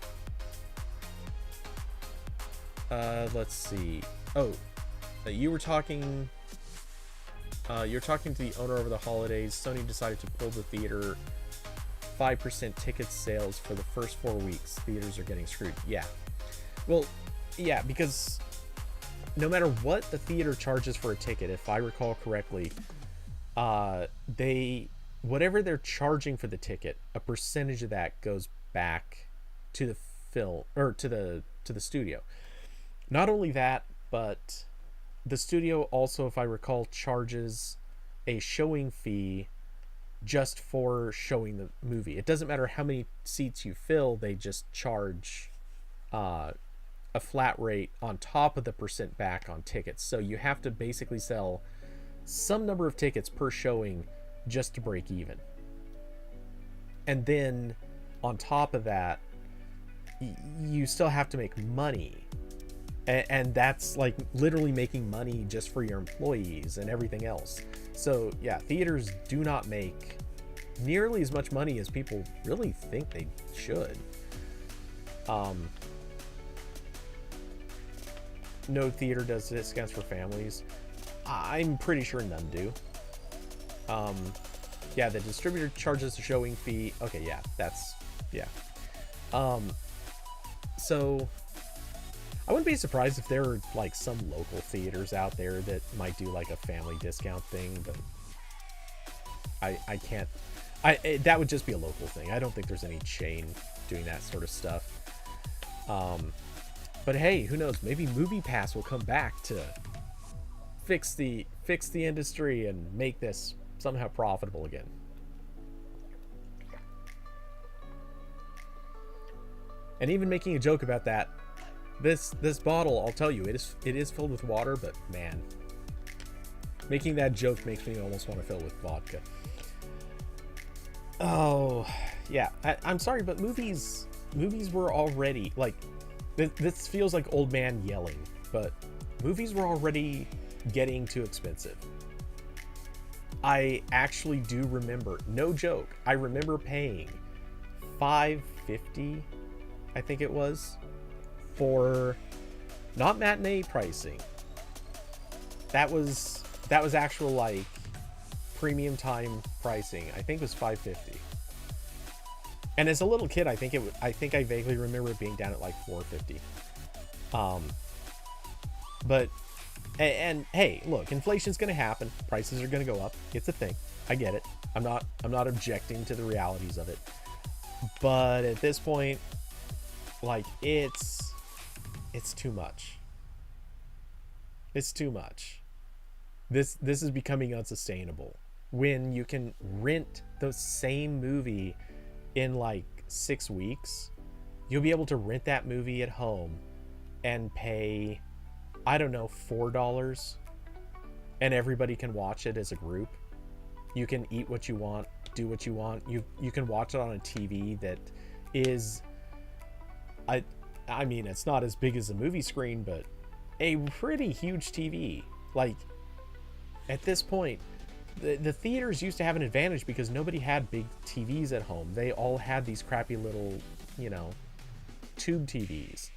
Let's see. Oh, you were talking to the owner over the holidays. Sony decided to pull the theater 5% ticket sales for the first 4 weeks. Theaters are getting screwed. Yeah. Well, yeah, because no matter what the theater charges for a ticket, if I recall correctly, whatever they're charging for the ticket, a percentage of that goes back to the film, or to the studio. Not only that, but the studio also, if I recall, charges a showing fee just for showing the movie. It doesn't matter how many seats you fill, they just charge a flat rate on top of the percent back on tickets. So you have to basically sell some number of tickets per showing just to break even. And then on top of that, you still have to make money. And that's like literally making money just for your employees and everything else. So yeah, theaters do not make nearly as much money as people really think they should. No theater does discounts for families. I'm pretty sure none do. Yeah, the distributor charges a showing fee. Okay, yeah, yeah. So I wouldn't be surprised if there were like some local theaters out there that might do like a family discount thing, but I can't. That would just be a local thing. I don't think there's any chain doing that sort of stuff. But hey, who knows? Maybe MoviePass will come back to fix the industry and make this somehow profitable again. And even making a joke about that, this bottle, I'll tell you, it is filled with water, but man, making that joke makes me almost want to fill it with vodka. Oh, yeah. I'm sorry, but movies were already, like, this feels like old man yelling, but movies were already getting too expensive. I actually do remember, no joke, I remember paying $5.50, I think it was, for not matinee pricing. That was actual, like, premium time pricing. I think it was $5.50. And as a little kid, I think I vaguely remember it being down at like $4.50. But and hey, look, inflation's going to happen. Prices are going to go up. It's a thing. I get it. I'm not objecting to the realities of it. But at this point, like, it's too much. It's too much. This is becoming unsustainable. When you can rent the same movie in like 6 weeks, you'll be able to rent that movie at home and pay, I don't know, $4, and everybody can watch it as a group. You can eat what you want, do what you want. You can watch it on a TV that is, I mean, it's not as big as a movie screen, but a pretty huge TV. Like, at this point, the theaters used to have an advantage because nobody had big TVs at home. They all had these crappy little, you know, tube TVs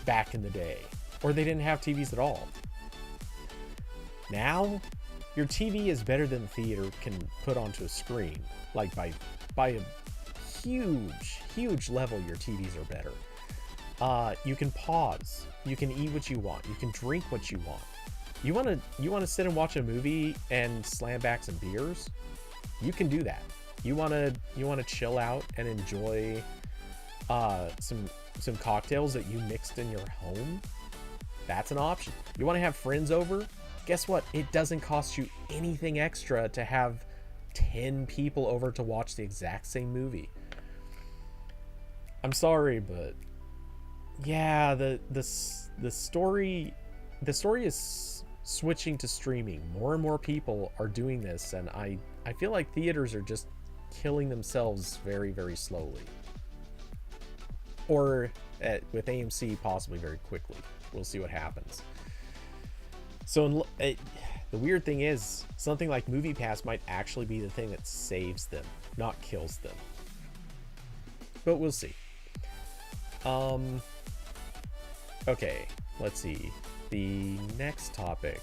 back in the day. Or they didn't have TVs at all. Now, your TV is better than the theater can put onto a screen. Like, by a huge level, your TVs are better. You can pause. You can eat what you want. You can drink what you want. You want to sit and watch a movie and slam back some beers? You can do that. You want to chill out and enjoy some cocktails that you mixed in your home? That's an option. You want to have friends over? Guess what? It doesn't cost you anything extra to have 10 people over to watch the exact same movie. I'm sorry, but yeah, the story is switching to streaming. More and more people are doing this, and I feel like theaters are just killing themselves very, very slowly. Or with AMC, possibly very quickly. We'll see what happens. So the weird thing is, something like MoviePass might actually be the thing that saves them, not kills them. But we'll see. Okay, let's see. The next topic.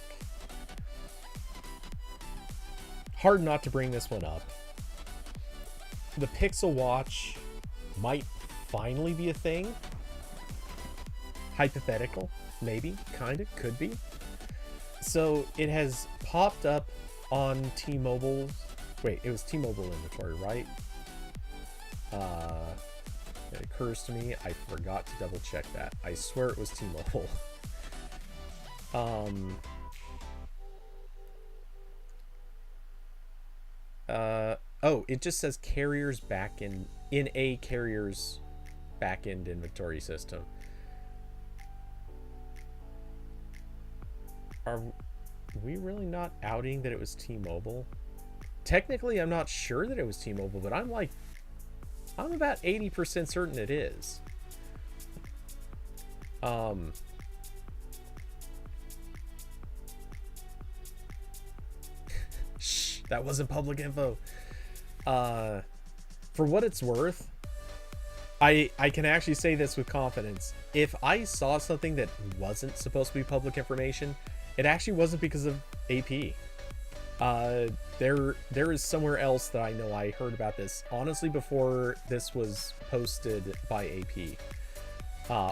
Hard not to bring this one up. The Pixel Watch might finally be a thing. Hypothetical, maybe, kinda, could be. So it has popped up on T-Mobile's. Wait, it was T-Mobile inventory, right? It occurs to me I forgot to double check that. I swear it was T-Mobile. Oh, it just says carriers back in a carrier's back-end inventory system. Are we really not outing that it was T-Mobile? Technically, I'm not sure that it was T-Mobile, but I'm about 80% certain it is. Shh, that wasn't public info. For what it's worth, I can actually say this with confidence. If I saw something that wasn't supposed to be public information, it actually wasn't because of AP. There is somewhere else that I know I heard about this, honestly, before this was posted by AP.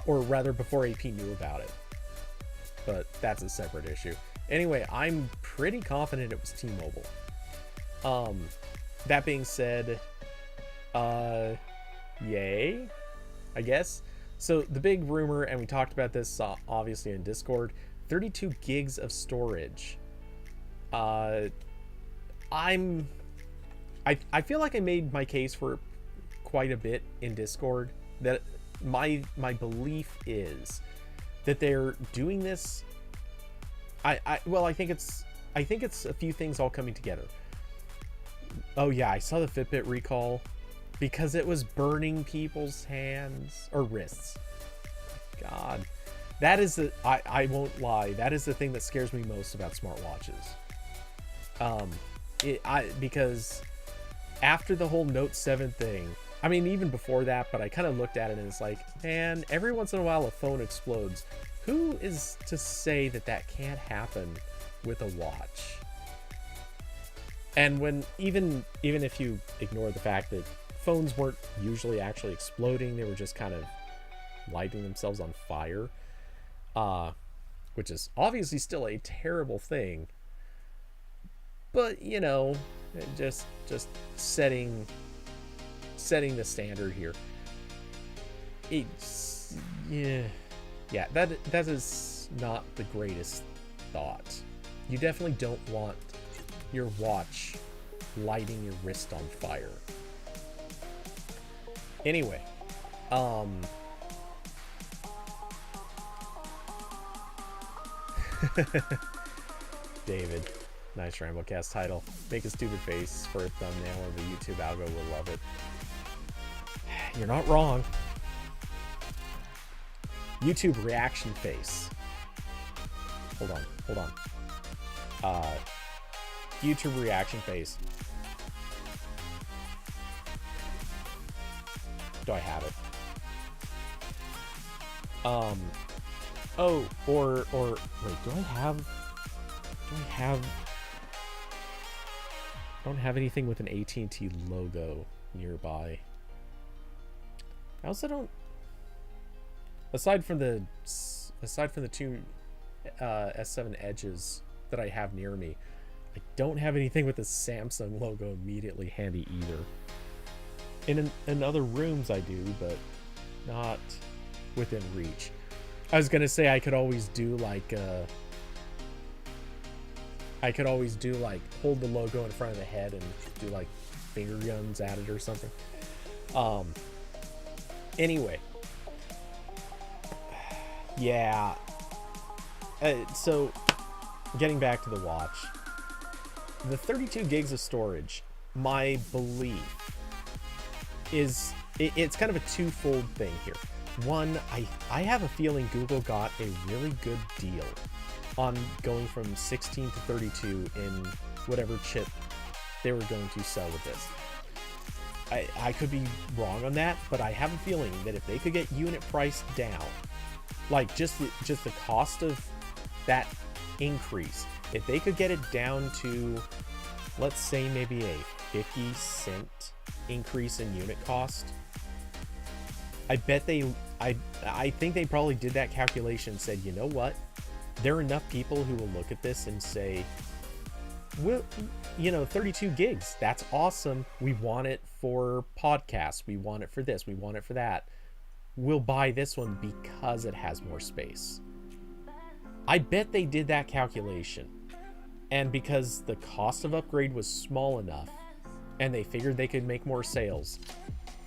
Or rather, before AP knew about it. But that's a separate issue. Anyway, I'm pretty confident it was T-Mobile. That being said, yay, I guess. So the big rumor, and we talked about this obviously in Discord, 32 gigs of storage. I feel like I made my case for quite a bit in Discord, that my belief is that they're doing this. I think it's a few things all coming together. Oh yeah, I saw the Fitbit recall because it was burning people's hands or wrists. God, that is I won't lie, that is the thing that scares me most about smartwatches. Because after the whole Note 7 thing, I mean, even before that, but I kind of looked at it and it's like, man, every once in a while a phone explodes. Who is to say that that can't happen with a watch? And when even if you ignore the fact that phones weren't usually actually exploding, they were just kind of lighting themselves on fire, which is obviously still a terrible thing. But you know, just setting the standard here. It's yeah, that is not the greatest thought. You definitely don't want your watch lighting your wrist on fire. Anyway, David, nice RambleCast title. Make a stupid face for a thumbnail and the YouTube algo will love it. You're not wrong. YouTube reaction face. Hold on. YouTube reaction face. Do I have it? Oh, or wait, do I don't have anything with an AT&T logo nearby. I also don't, aside from the two S7 Edges that I have near me, I don't have anything with the Samsung logo immediately handy either. In other rooms I do, but not within reach. I was gonna say I could always do like hold the logo in front of the head and do like finger guns at it or something. Anyway, yeah. So getting back to the watch, the 32 gigs of storage, my belief is it's kind of a twofold thing here. One, I have a feeling Google got a really good deal on going from 16 to 32 in whatever chip they were going to sell with this. I could be wrong on that, but I have a feeling that if they could get unit price down, like just the cost of that increase, if they could get it down to, let's say maybe a 50-cent increase in unit cost, I bet I think they probably did that calculation and said, you know what, there are enough people who will look at this and say, well, you know, 32 gigs, that's awesome. We want it for podcasts. We want it for this. We want it for that. We'll buy this one because it has more space. I bet they did that calculation. And because the cost of upgrade was small enough and they figured they could make more sales,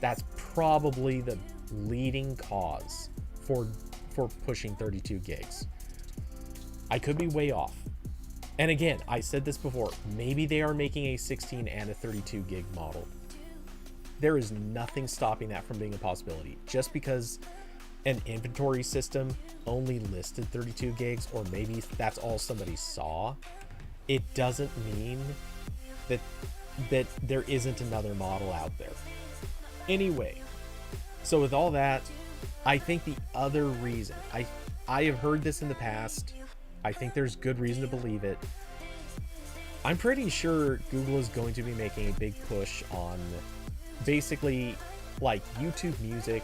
that's probably the leading cause for pushing 32 gigs. I could be way off. And again, I said this before, maybe they are making a 16 and a 32 gig model. There is nothing stopping that from being a possibility. Just because an inventory system only listed 32 gigs, or maybe that's all somebody saw, it doesn't mean that there isn't another model out there. Anyway, so with all that, I think the other reason, I have heard this in the past, I think there's good reason to believe it. I'm pretty sure Google is going to be making a big push on basically like YouTube music,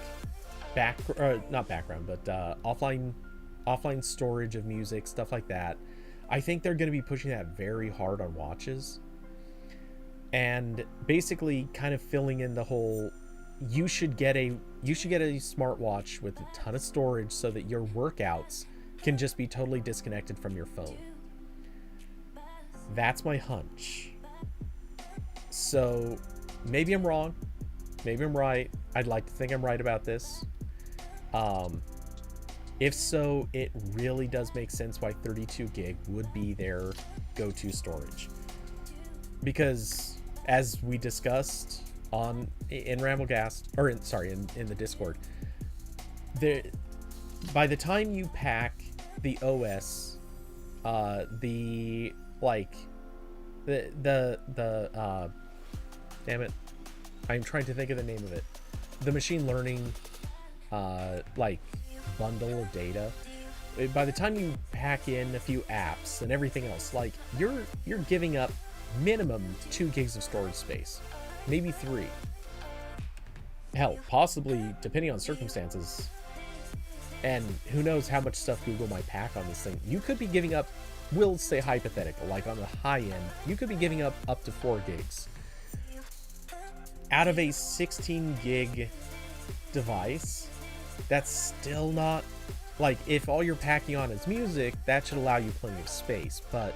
not background, but offline storage of music, stuff like that. I think they're going to be pushing that very hard on watches, and basically kind of filling in the whole, you should get a smartwatch with a ton of storage so that your workouts can just be totally disconnected from your phone. That's my hunch. So maybe I'm wrong, maybe I'm right. I'd like to think I'm right about this. If so, it really does make sense why 32 gig would be their go-to storage. Because as we discussed in RambleCast, or in the Discord, by the time you pack the OS, damn it, I'm trying to think of the name of it. The machine learning, bundle of data. By the time you pack in a few apps and everything else, you're giving up minimum 2 gigs of storage space, maybe 3. Hell, possibly, depending on circumstances, and who knows how much stuff Google might pack on this thing. You could be giving up, we'll say hypothetical, like on the high end, you could be giving up to 4 gigs. Out of a 16 gig device, that's still not, if all you're packing on is music, that should allow you plenty of space. But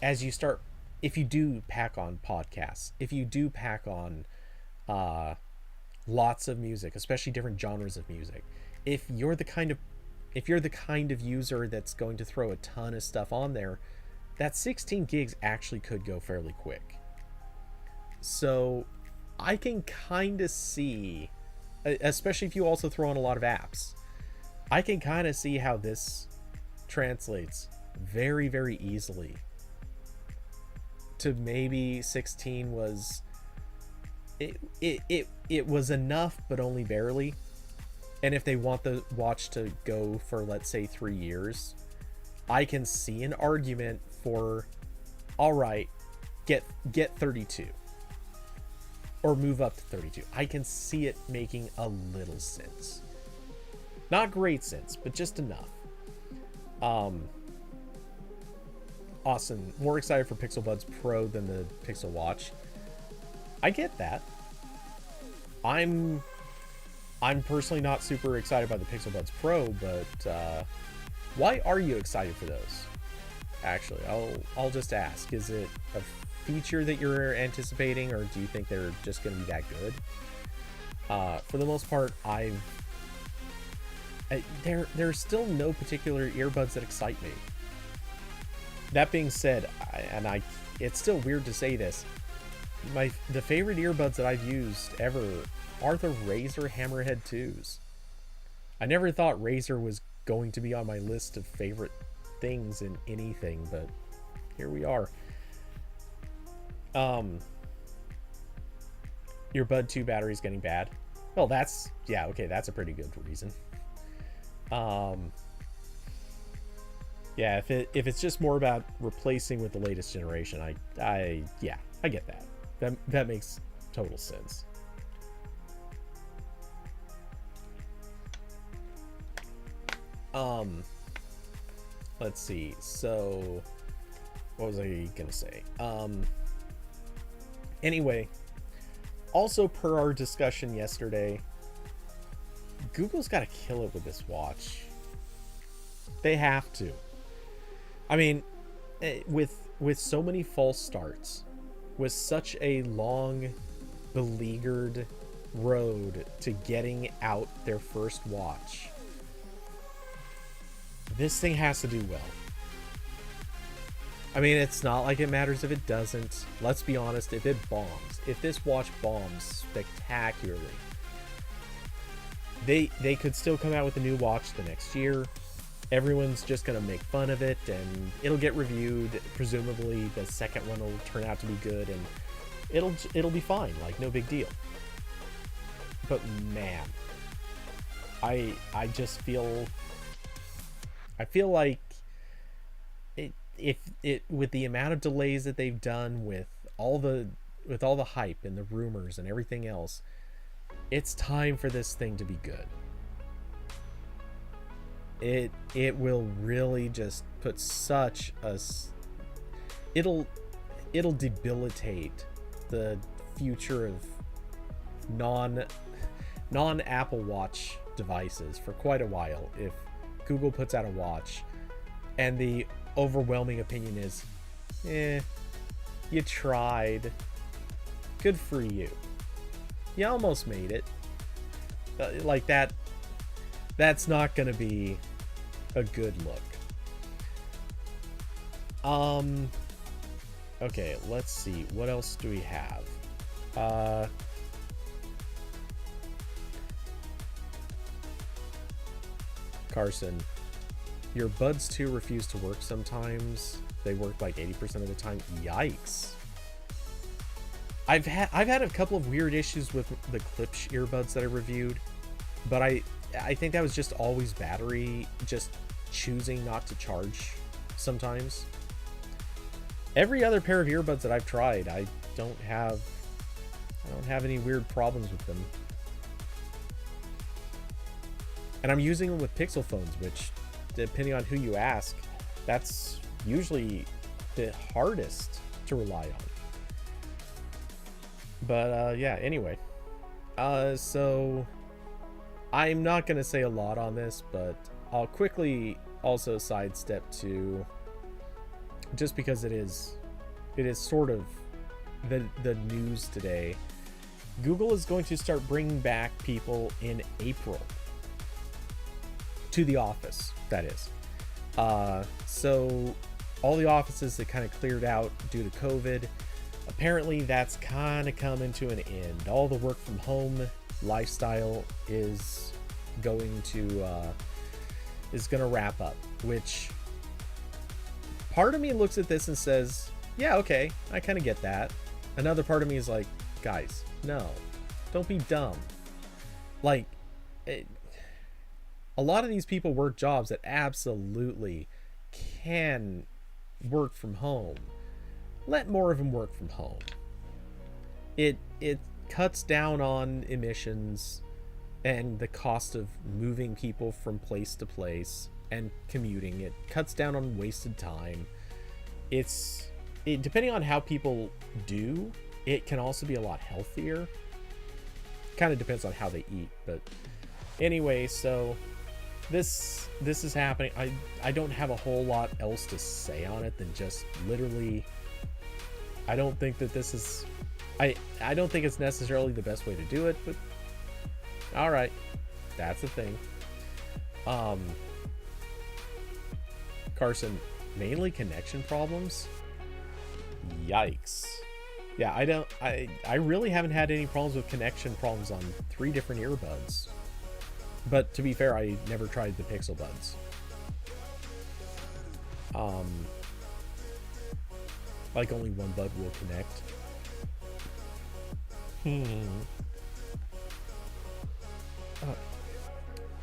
as you start, if you do pack on podcasts, if you do pack on lots of music, especially different genres of music, if you're the kind of user that's going to throw a ton of stuff on there, that 16 gigs actually could go fairly quick. So I can kind of see, especially if you also throw on a lot of apps, I can kind of see how this translates very, very easily to maybe 16 was it was enough, but only barely. And if they want the watch to go for, let's say, 3 years, I can see an argument for, all right, get 32 or move up to 32. I can see it making a little sense. Not great sense, but just enough. Austin, more excited for Pixel Buds Pro than the Pixel Watch. I get that. I'm personally not super excited by the Pixel Buds Pro, but why are you excited for those? Actually, I'll just ask. Is it a feature that you're anticipating, or do you think they're just going to be that good? For the most part, there's still no particular earbuds that excite me. That being said, it's still weird to say this, the favorite earbuds that I've used ever are the Razer Hammerhead 2s. I never thought Razer was going to be on my list of favorite things in anything, but here we are. Your Bud 2 battery's getting bad. Well, that's a pretty good reason. Yeah, if it's just more about replacing with the latest generation, I get that. That makes total sense. Let's see. So, what was I gonna say? Anyway, also per our discussion yesterday, Google's got to kill it with this watch. They have to. I mean, with so many false starts, with such a long, beleaguered road to getting out their first watch, this thing has to do well. I mean, it's not like it matters if it doesn't. Let's be honest, if it bombs, if this watch bombs spectacularly, they could still come out with a new watch the next year. Everyone's just going to make fun of it, and it'll get reviewed. Presumably, the second one will turn out to be good, and it'll be fine, like no big deal. But man, I just feel like if with the amount of delays that they've done, with all the hype and the rumors and everything else, it's time for this thing to be good. It will really just put such a... It'll debilitate the future of non-Apple Watch devices for quite a while if Google puts out a watch and the overwhelming opinion is, you tried. Good for you. You almost made it. Like that. That's not going to be a good look. Okay, let's see. What else do we have? Carson, your Buds 2 refuse to work sometimes. They work like 80% of the time. Yikes. I've had a couple of weird issues with the Klipsch earbuds that I reviewed, but I think that was just always battery just choosing not to charge sometimes. Every other pair of earbuds that I've tried, I don't have any weird problems with them. And I'm using them with Pixel phones, which, depending on who you ask, that's usually the hardest to rely on. But yeah, anyway. So I'm not going to say a lot on this, but I'll quickly also sidestep to, just because it is sort of the news today. Google is going to start bringing back people in April to the office, that is. So all the offices that kind of cleared out due to COVID, apparently that's kind of coming to an end. All the work from home lifestyle is going to wrap up, which part of me looks at this and says, yeah, okay, I kind of get that. Another part of me is like, guys, no, don't be dumb. Like, a lot of these people work jobs that absolutely can work from home. Let more of them work from home. It cuts down on emissions and the cost of moving people from place to place and commuting. It cuts down on wasted time. Depending on how people do, it can also be a lot healthier. Kind of depends on how they eat, but anyway, so this is happening. I don't have a whole lot else to say on it than just literally, I don't think that this is, I don't think it's necessarily the best way to do it, but all right, that's the thing. Carson, mainly connection problems. Yikes. Yeah, I really haven't had any problems with connection problems on 3 different earbuds. But to be fair, I never tried the Pixel Buds. Like only one bud will connect.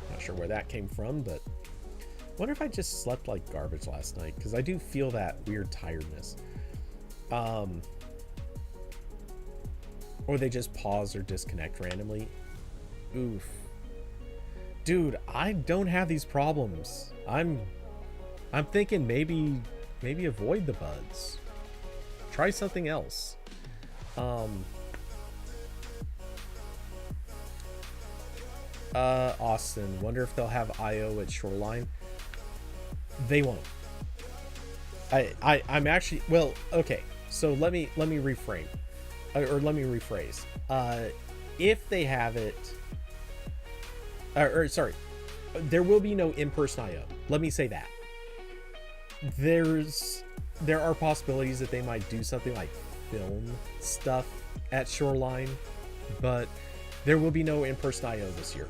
Not sure where that came from, but I wonder if I just slept like garbage last night, because I do feel that weird tiredness. Or they just pause or disconnect randomly. Oof. Dude, I don't have these problems. I'm thinking maybe avoid the buds. Try something else. Austin, wonder if they'll have IO at Shoreline. They won't. I'm actually, well, okay. So let me reframe, or let me rephrase. If they have it, or sorry, there will be no in-person IO. Let me say that. There are possibilities that they might do something like film stuff at Shoreline, but there will be no in-person IO this year.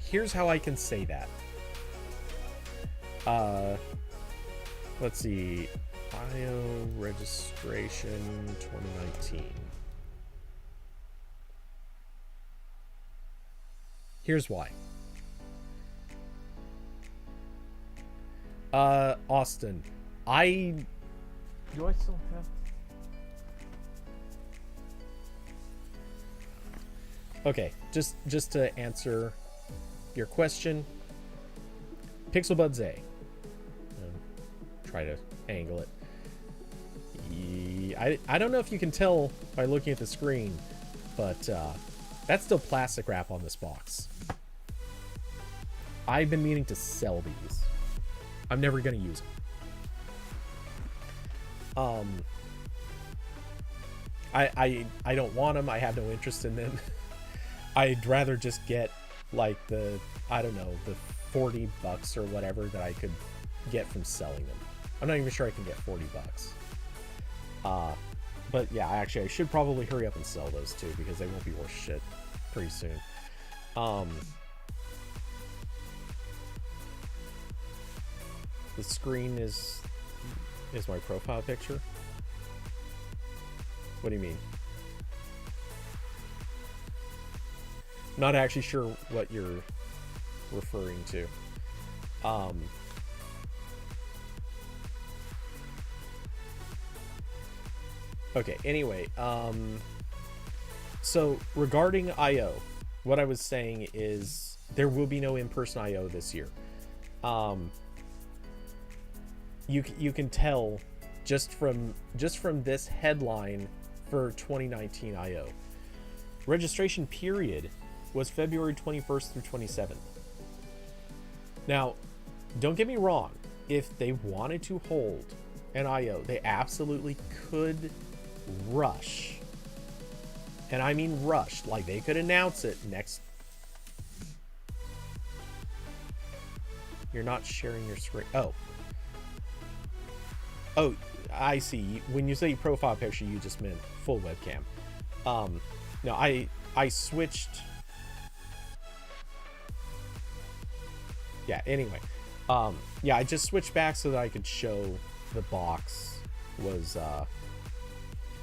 Here's how I can say that. Let's see. IO registration 2019. Here's why. Austin, do I still have? Okay, just to answer your question, Pixel Buds A. Try to angle it. I don't know if you can tell by looking at the screen, but that's still plastic wrap on this box. I've been meaning to sell these. I'm never going to use them. I don't want them. I have no interest in them. I'd rather just get like the, I don't know, the $40 or whatever that I could get from selling them. I'm not even sure I can get $40. But yeah, actually I should probably hurry up and sell those too, because they won't be worth shit pretty soon. The screen is my profile picture. What do you mean? Not actually sure what you're referring to. Okay, anyway, so regarding I.O., what I was saying is there will be no in-person I.O. this year. You can tell just from this headline for 2019 I.O. Registration period was February 21st through 27th. Now, don't get me wrong. If they wanted to hold an I.O., they absolutely could rush. And I mean rush. Like, they could announce it next... You're not sharing your screen. Oh, I see. When you say profile picture, you just meant full webcam. No, I switched... Yeah, anyway. Yeah, I just switched back so that I could show the box was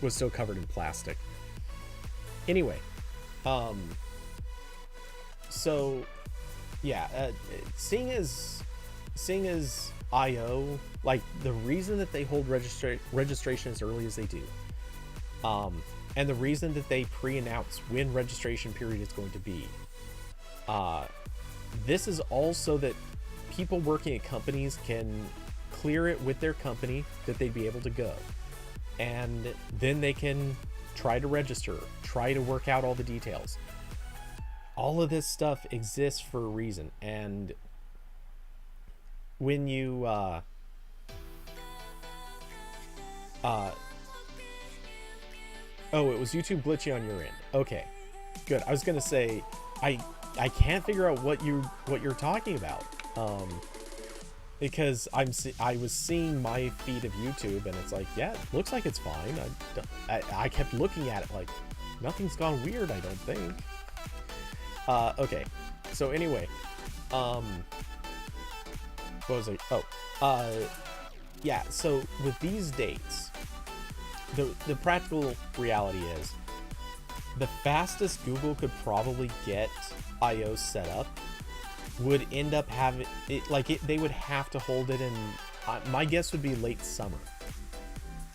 still covered in plastic. Anyway, so yeah, seeing as I.O., like, the reason that they hold registration as early as they do, and the reason that they pre-announce when registration period is going to be, this is also that people working at companies can clear it with their company that they'd be able to go, and then they can try to register, try to work out all the details. All of this stuff exists for a reason. And when you oh, it was YouTube glitchy on your end. Okay, good. I was gonna say I can't figure out what you're talking about, because I was seeing my feed of YouTube, and it's like, yeah, it looks like it's fine. I kept looking at it like, nothing's gone weird, I don't think. Okay, so anyway, what was I? Yeah, so with these dates, the practical reality is the fastest Google could probably get I.O. set up would end up having it, like, they would have to hold it in, my guess would be late summer.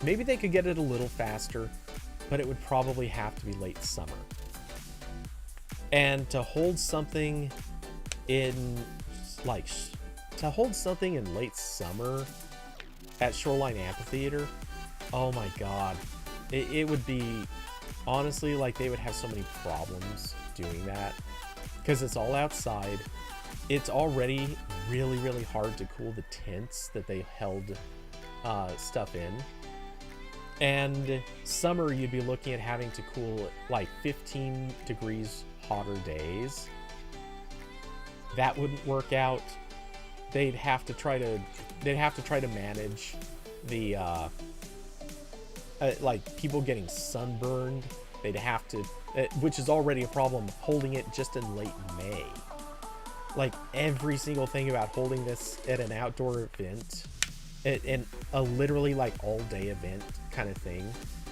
Maybe they could get it a little faster, but it would probably have to be late summer. And to hold something in, like, late summer at Shoreline Amphitheater, oh my god, it would be, honestly, like, they would have so many problems doing that, because it's all outside. It's already really, really hard to cool the tents that they held stuff in. And summer, you'd be looking at having to cool like 15 degrees hotter days. That wouldn't work out. They'd have to try to manage the like, people getting sunburned. They'd have to, which is already a problem, holding it just in late May. Like, every single thing about holding this at an outdoor event, and a literally like all day event kind of thing,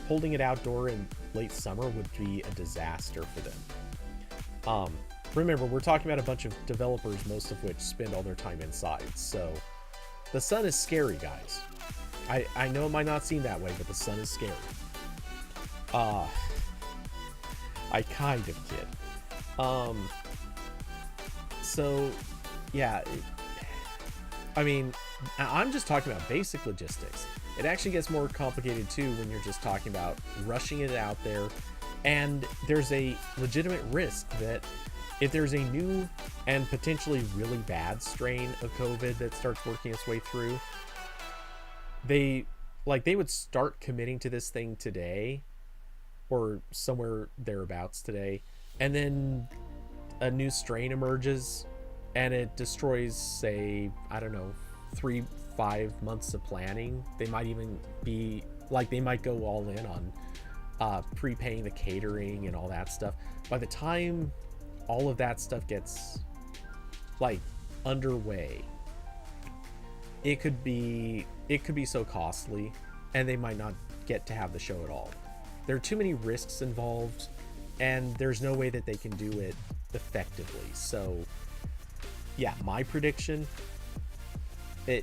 holding it outdoor in late summer would be a disaster for them. Remember, we're talking about a bunch of developers, most of which spend all their time inside, so the sun is scary, guys. I know it might not seem that way, but the sun is scary. I kind of kid. So yeah, I mean, I'm just talking about basic logistics. It actually gets more complicated too when you're just talking about rushing it out there, and there's a legitimate risk that if there's a new and potentially really bad strain of COVID that starts working its way through, they would start committing to this thing today or somewhere thereabouts today, and then a new strain emerges and it destroys, say, I don't know, 3-5 months of planning. They might even be like, they might go all in on prepaying the catering and all that stuff. By the time all of that stuff gets like underway, it could be so costly, and they might not get to have the show at all. There are too many risks involved, and there's no way that they can do it effectively. So yeah, my prediction,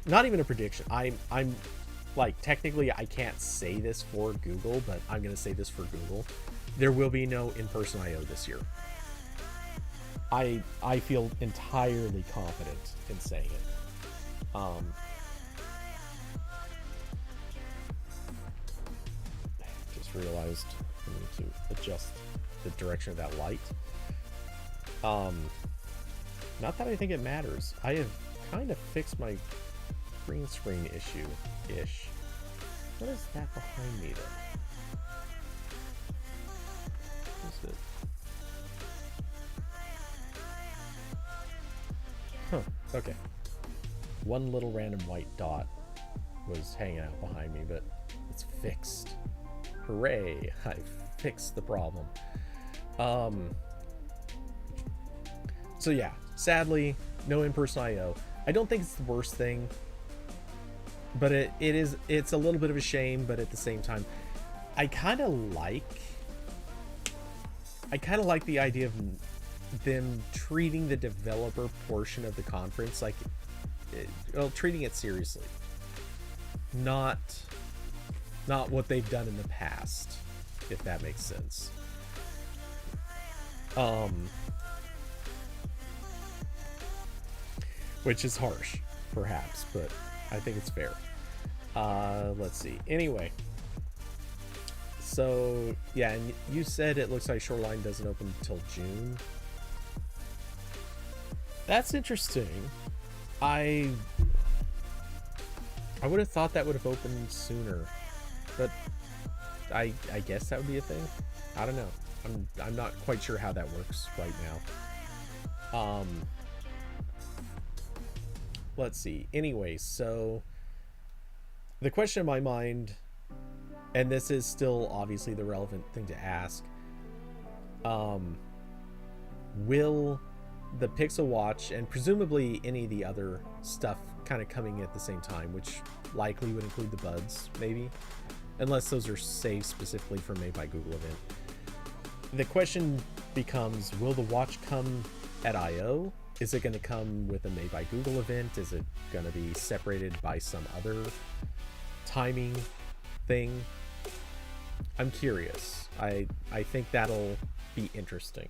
not even a prediction, I'm like, technically I can't say this for Google, but I'm gonna say this for Google: there will be no in-person I/O this year. I feel entirely confident in saying it. Just realized I need to adjust the direction of that light. Not that I think it matters. I have kind of fixed my green screen issue-ish. What is that behind me then? What is it? Huh, okay. One little random white dot was hanging out behind me, but it's fixed. Hooray, I fixed the problem. So yeah, sadly, no in-person I/O. I don't think it's the worst thing, but it's a little bit of a shame, but at the same time, I kind of like the idea of them treating the developer portion of the conference like, well, treating it seriously, not what they've done in the past, if that makes sense. Which is harsh, perhaps, but I think it's fair. Let's see. Anyway, so yeah, and you said it looks like Shoreline doesn't open until June. That's interesting. I would have thought that would have opened sooner, but I guess that would be a thing. I don't know. I'm not quite sure how that works right now. Let's see. Anyway, so the question in my mind, and this is still obviously the relevant thing to ask, will the Pixel Watch, and presumably any of the other stuff kind of coming at the same time, which likely would include the Buds, maybe, unless those are saved specifically for Made by Google event. The question becomes, will the watch come at I/O? Is it going to come with a Made by Google event? Is it going to be separated by some other timing thing? I'm curious. I think that'll be interesting.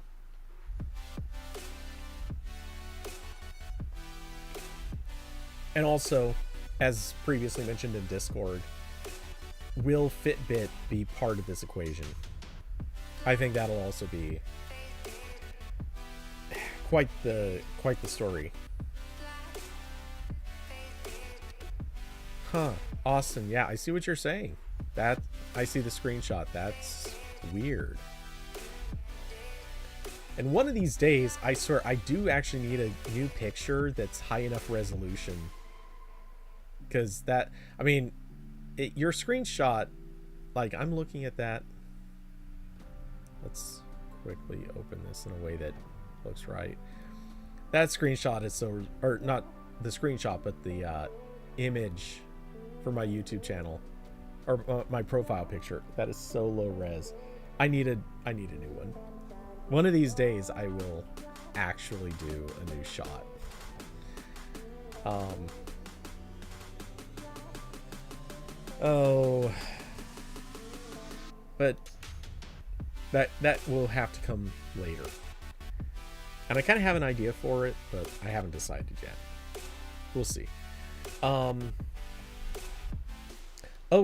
And also, as previously mentioned in Discord, will Fitbit be part of this equation? I think that'll also be quite the story. Huh. Awesome. Yeah, I see what you're saying. I see the screenshot. That's weird. And one of these days, I swear, I do actually need a new picture that's high enough resolution. Because that, I mean, your screenshot, like, I'm looking at that. Let's quickly open this in a way that looks right. That screenshot is so, or not the screenshot, but the image for my YouTube channel, or my profile picture, that is so low res. I need a new one. One of these days I will actually do a new shot. Oh, but that will have to come later. And I kind of have an idea for it, but I haven't decided yet. We'll see. Oh,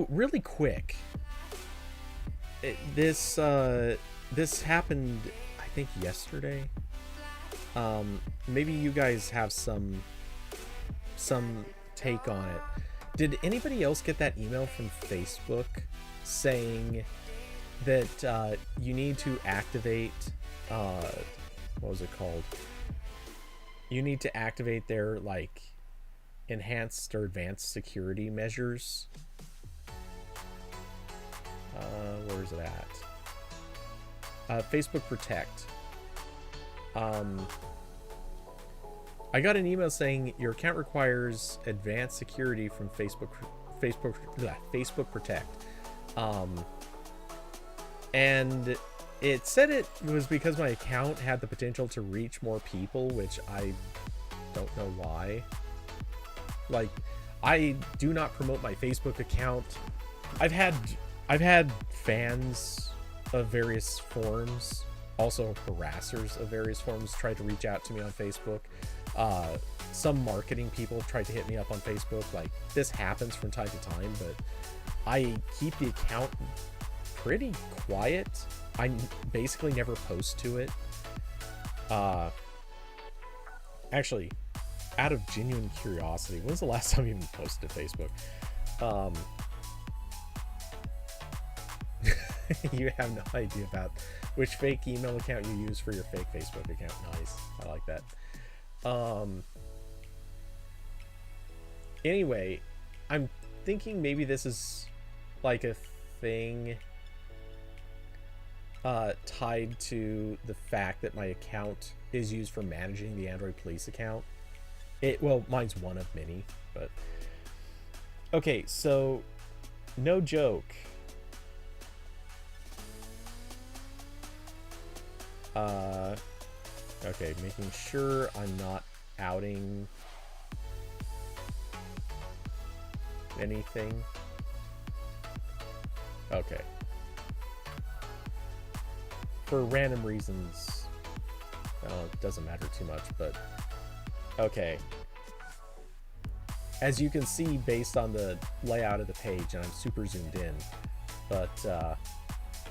really quick. This happened, I think, yesterday. Maybe you guys have some take on it. Did anybody else get that email from Facebook saying that you need to activate what was it called? You need to activate their like enhanced or advanced security measures. Where is it at? Facebook Protect. I got an email saying your account requires advanced security from Facebook Protect. And it said it was because my account had the potential to reach more people, which I don't know why. Like, I do not promote my Facebook account. I've had fans of various forums, also harassers of various forums, try to reach out to me on Facebook. Some marketing people have tried to hit me up on Facebook. Like, this happens from time to time, but I keep the account pretty quiet. I basically never post to it. Actually, out of genuine curiosity, when's the last time you even posted to Facebook? You have no idea about which fake email account you use for your fake Facebook account. Nice. I like that. Anyway, I'm thinking maybe this is like a thing tied to the fact that my account is used for managing the Android Police account. Well, mine's one of many, but okay, so no joke. Okay, making sure I'm not outing anything. Okay. For random reasons, it doesn't matter too much, but okay. As you can see based on the layout of the page, and I'm super zoomed in, but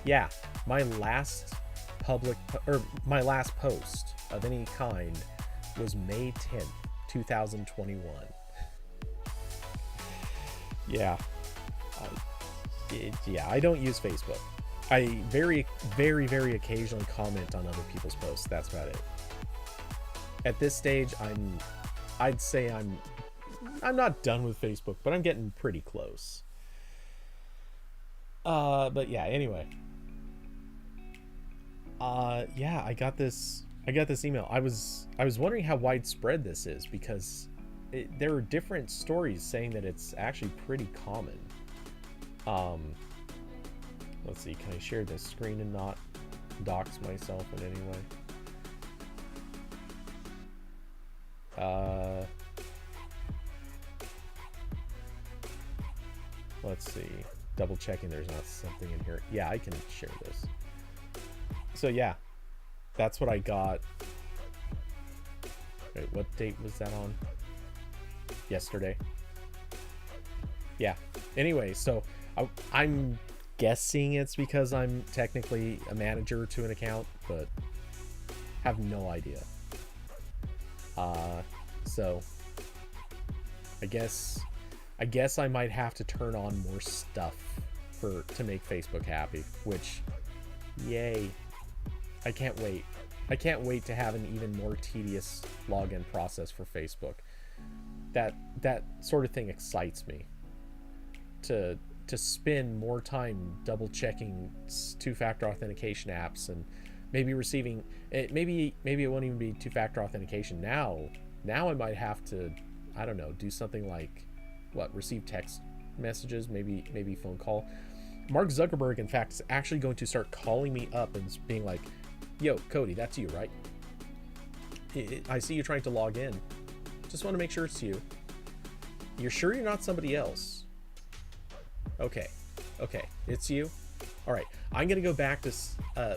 yeah, my last my last post of any kind was May 10th, 2021. Yeah. Yeah, I don't use Facebook. I very, very, very occasionally comment on other people's posts. That's about it. At this stage, I'd say I'm not done with Facebook, but I'm getting pretty close. But yeah, anyway. Yeah, I got this email. I was wondering how widespread this is, because there are different stories saying that it's actually pretty common. Let's see, can I share this screen and not dox myself in any way? Let's see, double checking there's not something in here. Yeah, I can share this. So yeah, that's what I got. Wait, what date was that on? Yesterday. Yeah. Anyway, so I'm guessing it's because I'm technically a manager to an account, but have no idea. So I guess I might have to turn on more stuff to make Facebook happy, which, yay. I can't wait. I can't wait to have an even more tedious login process for Facebook. That sort of thing excites me. To spend more time double checking two-factor authentication apps and maybe receiving it. Maybe it won't even be two-factor authentication now. Now I might have to, I don't know, do something like receive text messages, maybe phone call. Mark Zuckerberg, in fact, is actually going to start calling me up and being like, "Yo, Cody, that's you, right? I see you trying to log in. Just want to make sure it's you. You're sure you're not somebody else? Okay, it's you. All right, I'm gonna go back to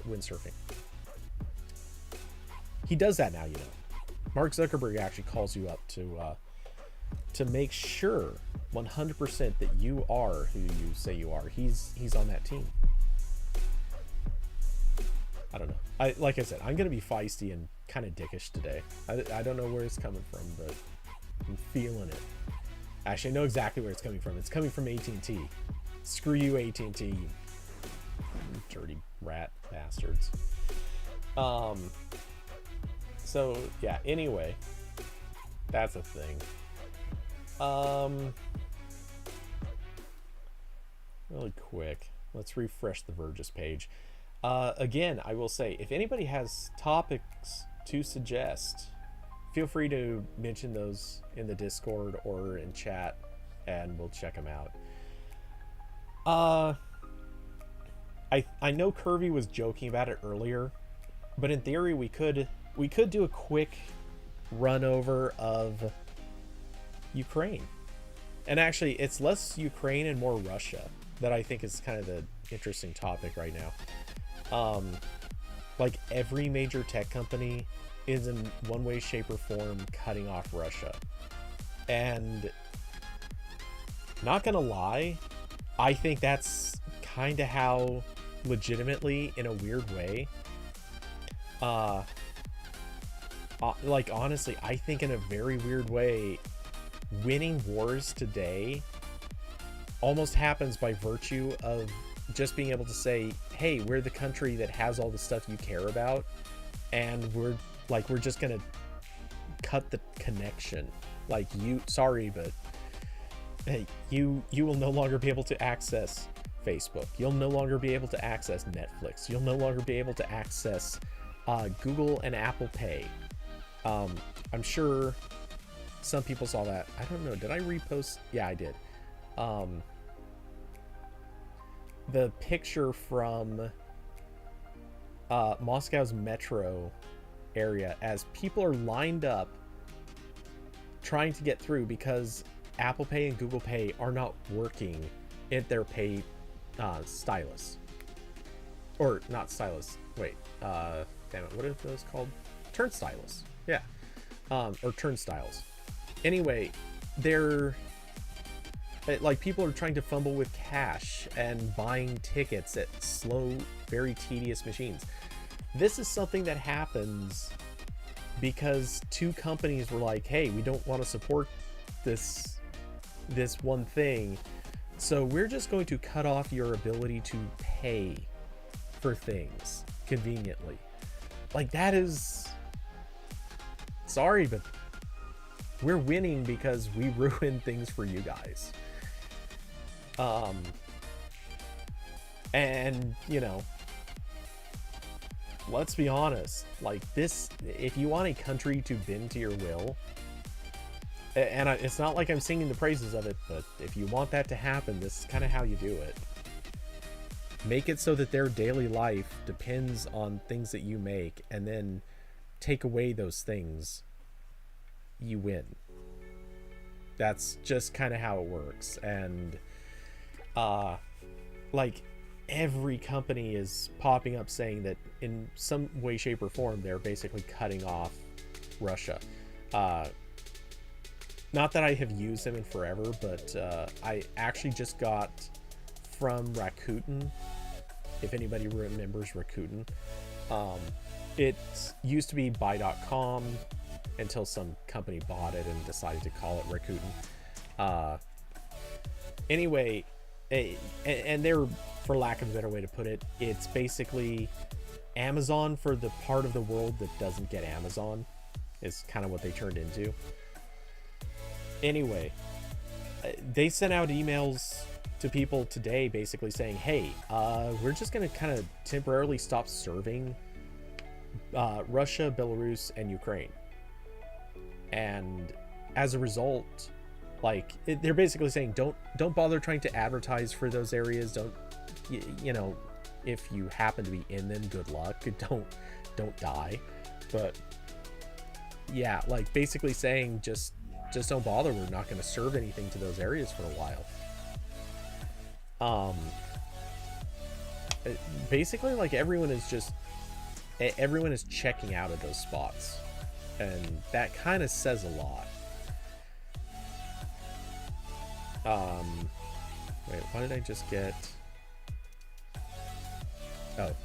windsurfing." He does that now, you know. Mark Zuckerberg actually calls you up to make sure 100% that you are who you say you are. He's on that team. I don't know. Like I said, I'm gonna be feisty and kind of dickish today. I don't know where it's coming from, but I'm feeling it. Actually, I know exactly where it's coming from. It's coming from AT&T. Screw you, AT&T, you dirty rat bastards. So yeah, anyway, that's a thing. Really quick, let's refresh the Vergis page. Again, I will say, if anybody has topics to suggest, feel free to mention those in the Discord or in chat, and we'll check them out. I know Curvy was joking about it earlier, but in theory we could do a quick run over of Ukraine. And actually, it's less Ukraine and more Russia that I think is kind of the interesting topic right now. Like every major tech company is in one way, shape, or form cutting off Russia. And not gonna lie, I think that's kind of how, legitimately, in a weird way, like honestly, I think in a very weird way, winning wars today almost happens by virtue of just being able to say, hey, we're the country that has all the stuff you care about, and we're just gonna cut the connection. Like, sorry, but hey, you will no longer be able to access Facebook. You'll no longer be able to access Netflix. You'll no longer be able to access Google and Apple Pay. I'm sure some people saw that. I don't know. Did I repost? Yeah, I did. The picture from Moscow's metro area as people are lined up trying to get through because Apple Pay and Google Pay are not working in their pay stylus. Or not stylus. Wait. Damn it. What are those called? Turnstiles. Yeah. Or turnstiles. Anyway, they're like, people are trying to fumble with cash and buying tickets at slow, very tedious machines. This is something that happens because two companies were like, hey, we don't want to support this one thing, so we're just going to cut off your ability to pay for things conveniently. Like, that is, sorry, but we're winning because we ruin things for you guys. And you know, let's be honest, like, this, if you want a country to bend to your will, and it's not like I'm singing the praises of it, but if you want that to happen, this is kind of how you do it. Make it so that their daily life depends on things that you make, and then take away those things, you win. That's just kind of how it works. And like, every company is popping up saying that in some way, shape, or form they're basically cutting off Russia. Not that I have used them in forever, but I actually just got from Rakuten, if anybody remembers Rakuten. It used to be buy.com until some company bought it and decided to call it Rakuten. Anyway, and they're, for lack of a better way to put it, it's basically Amazon for the part of the world that doesn't get Amazon, is kind of what they turned into. Anyway, they sent out emails to people today basically saying, hey, we're just going to kind of temporarily stop serving Russia, Belarus, and Ukraine. And as a result, like, they're basically saying, don't bother trying to advertise for those areas. Don't, you know, if you happen to be in them, good luck. Don't die. But yeah, like, basically saying, just don't bother. We're not going to serve anything to those areas for a while. Basically, like, everyone is checking out of those spots, and that kind of says a lot. Wait, what did I just get? Oh,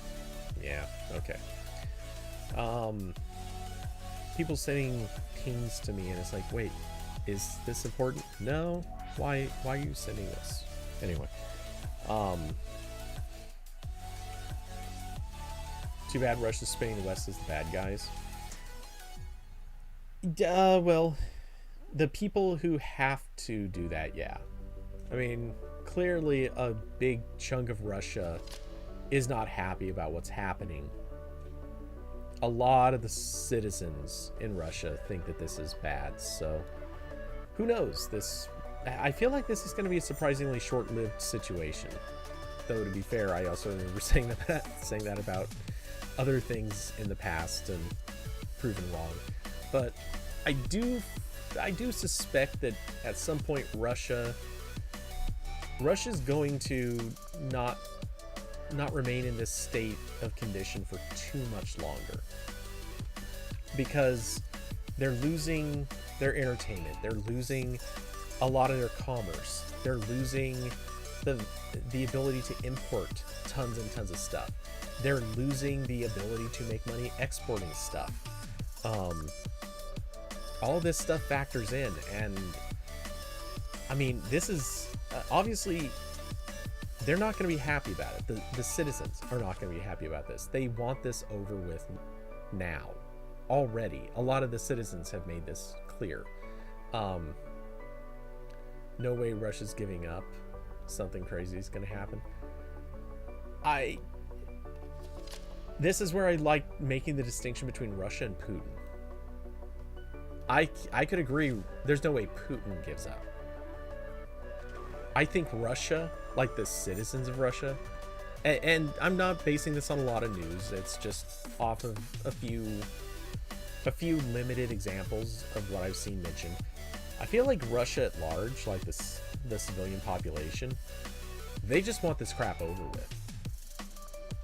yeah, okay. People sending pings to me, and it's like, wait, is this important? No? Why are you sending this? Anyway, too bad Russia's spinning the West as the bad guys. Well, the people who have to do that, yeah. I mean, clearly a big chunk of Russia is not happy about what's happening. A lot of the citizens in Russia think that this is bad, so who knows? I feel like this is going to be a surprisingly short-lived situation. Though, to be fair, I also remember saying that about other things in the past and proven wrong. But I do suspect that at some point Russia's going to not remain in this state of condition for too much longer, because they're losing their entertainment, they're losing a lot of their commerce, they're losing the ability to import tons and tons of stuff, they're losing the ability to make money exporting stuff. All this stuff factors in, and I mean, this is obviously they're not going to be happy about it. The citizens are not going to be happy about this. They want this over with now. Already, a lot of the citizens have made this clear. No way Russia's giving up. Something crazy is going to happen. This is where I like making the distinction between Russia and Putin. I could agree, there's no way Putin gives up. I think Russia, like the citizens of Russia, and I'm not basing this on a lot of news, it's just off of a few limited examples of what I've seen mentioned. I feel like Russia at large, like the civilian population, they just want this crap over with.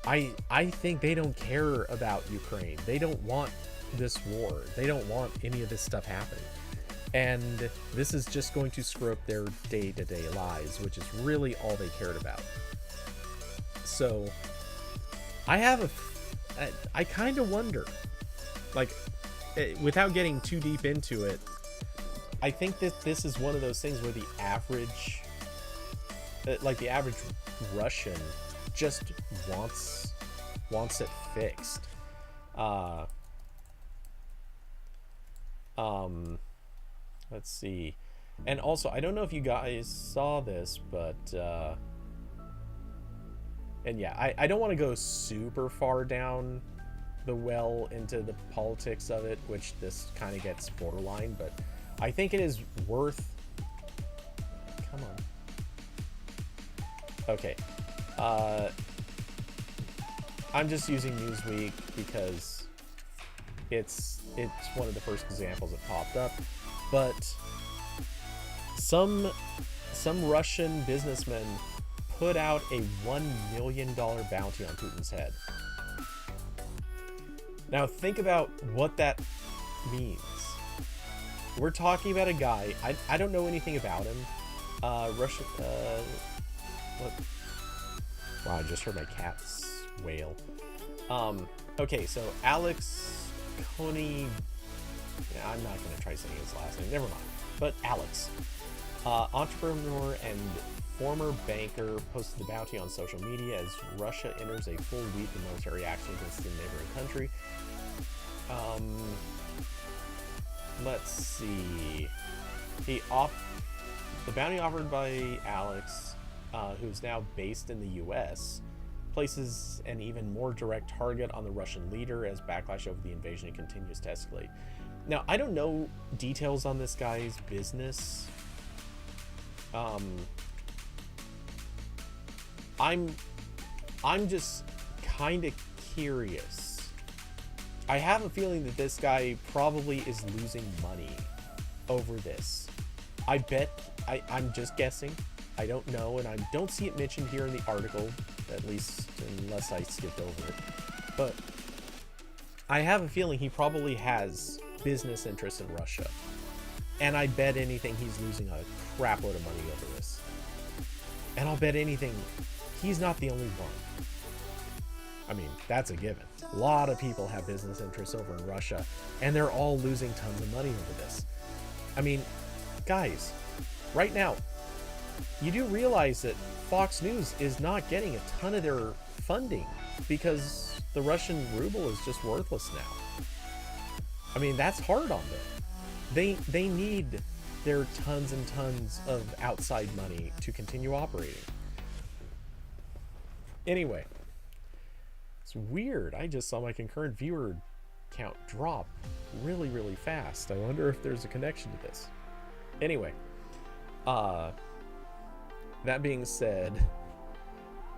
I think they don't care about Ukraine. They don't want this war. They don't want any of this stuff happening. And this is just going to screw up their day-to-day lives, which is really all they cared about. So I kind of wonder, like, without getting too deep into it, I think that this is one of those things where the average Russian just wants it fixed. Let's see. And also, I don't know if you guys saw this, but and yeah, I don't want to go super far down the well into the politics of it, which this kind of gets borderline, but I think it is worth... Come on. Okay. I'm just using Newsweek because it's one of the first examples that popped up, but some Russian businessmen put out a $1 million bounty on Putin's head. Now think about what that means. We're talking about a guy, I don't know anything about him. Russia, what? Wow, I just heard my cat's wail. Okay, so Alex Coney, I'm not going to try saying his last name, never mind. But Alex, entrepreneur and former banker, posted the bounty on social media as Russia enters a full week of military action against the neighboring country. Let's see. The bounty offered by Alex, who's now based in the U.S., places an even more direct target on the Russian leader as backlash over the invasion continues to escalate. Now, I don't know details on this guy's business. I'm just kind of curious. I have a feeling that this guy probably is losing money over this. I bet, I'm just guessing. I don't know, and I don't see it mentioned here in the article, at least unless I skipped over it. But I have a feeling he probably has business interests in Russia. And I bet anything he's losing a crap load of money over this. And I'll bet anything he's not the only one. I mean, that's a given. A lot of people have business interests over in Russia, and they're all losing tons of money over this. I mean, guys, right now, you do realize that Fox News is not getting a ton of their funding because the Russian ruble is just worthless now. I mean, that's hard on them. they need their tons and tons of outside money to continue operating. Anyway, it's weird. I just saw my concurrent viewer count drop really, really fast. I wonder if there's a connection to this. Anyway, that being said,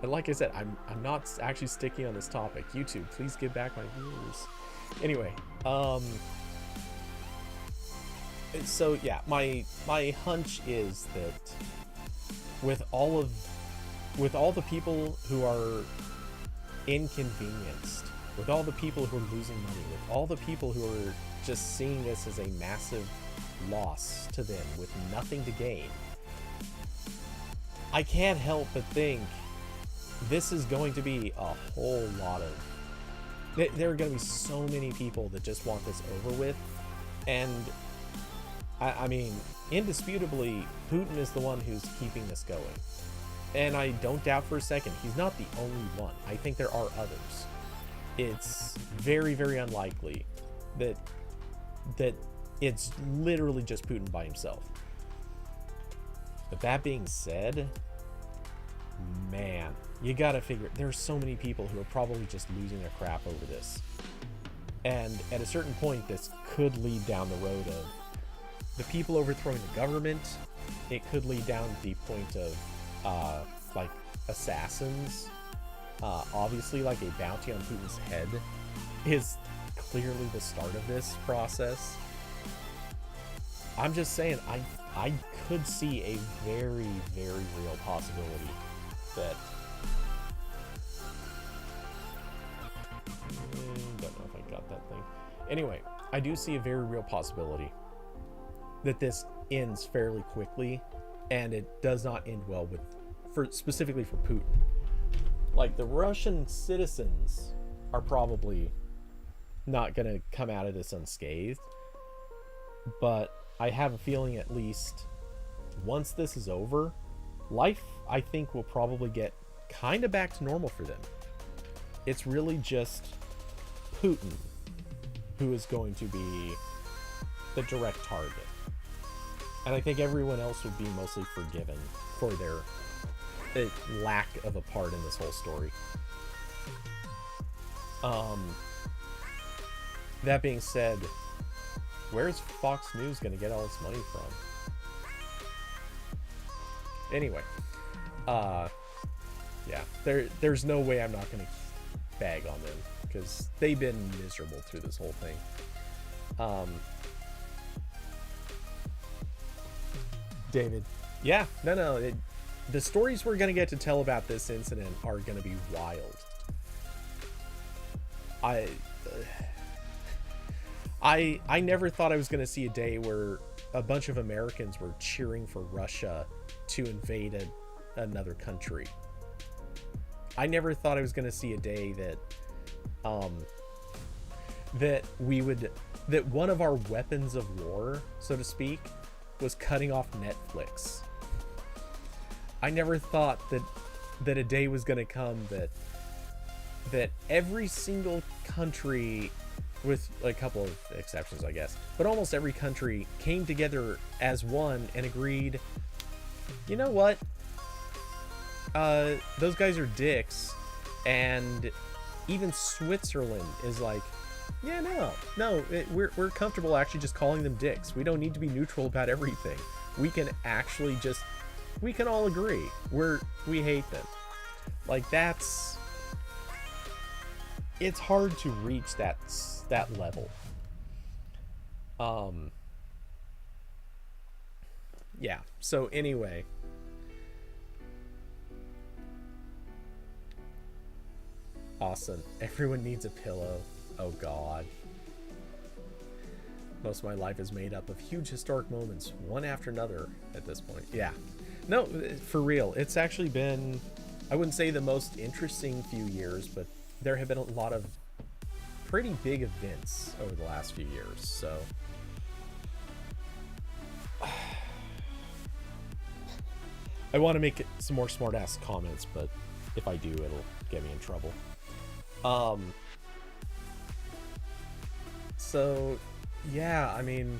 and like I said, I'm not actually sticking on this topic. YouTube, please give back my viewers. Anyway, so yeah, my hunch is that with all the people who are inconvenienced, with all the people who are losing money, with all the people who are just seeing this as a massive loss to them with nothing to gain, I can't help but think this is going to be a whole lot of... There are going to be so many people that just want this over with, and I mean, indisputably, Putin is the one who's keeping this going. And I don't doubt for a second, he's not the only one. I think there are others. It's very, very unlikely that it's literally just Putin by himself. But that being said, man, you gotta figure, there's so many people who are probably just losing their crap over this. And at a certain point, this could lead down the road of the people overthrowing the government. It could lead down to the point of like assassins. Obviously, like a bounty on Putin's head is clearly the start of this process. I'm just saying, I could see a very, very real possibility that... don't know if I got that thing. Anyway, I do see a very real possibility that this ends fairly quickly, and it does not end well specifically for Putin. Like, the Russian citizens are probably not going to come out of this unscathed, but I have a feeling at least once this is over, life, I think, will probably get kind of back to normal for them. It's really just Putin who is going to be the direct target. And I think everyone else would be mostly forgiven for their lack of a part in this whole story. That being said, where's Fox News going to get all its money from? Anyway, yeah, there's no way I'm not going to bag on them, because they've been miserable through this whole thing. David, yeah, no, the stories we're going to get to tell about this incident are going to be wild. I never thought I was going to see a day where a bunch of Americans were cheering for Russia to invade another country. I never thought I was going to see a day that that one of our weapons of war, so to speak, was cutting off Netflix. I never thought that a day was going to come that every single country, with a couple of exceptions, I guess, but almost every country came together as one and agreed, you know what? Those guys are dicks. And even Switzerland is like, yeah, no, we're comfortable actually just calling them dicks. We don't need to be neutral about everything. We can actually we can all agree we hate them. Like, it's hard to reach that level. Yeah, so anyway, awesome. Everyone needs a pillow. Oh god. Most of my life is made up of huge historic moments, one after another at this point. Yeah. No, for real. It's actually been, I wouldn't say the most interesting few years, but there have been a lot of pretty big events over the last few years, so... I want to make some more smart-ass comments, but if I do, it'll get me in trouble. So, yeah, I mean,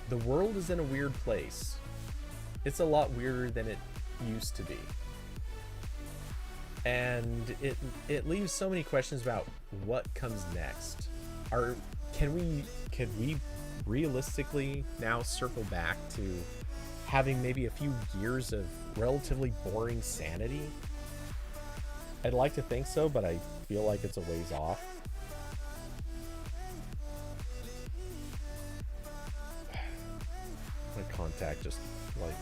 the world is in a weird place. It's a lot weirder than it used to be. And it leaves so many questions about what comes next. Could we realistically now circle back to having maybe a few years of relatively boring sanity? I'd like to think so, but I feel like it's a ways off. My contact just like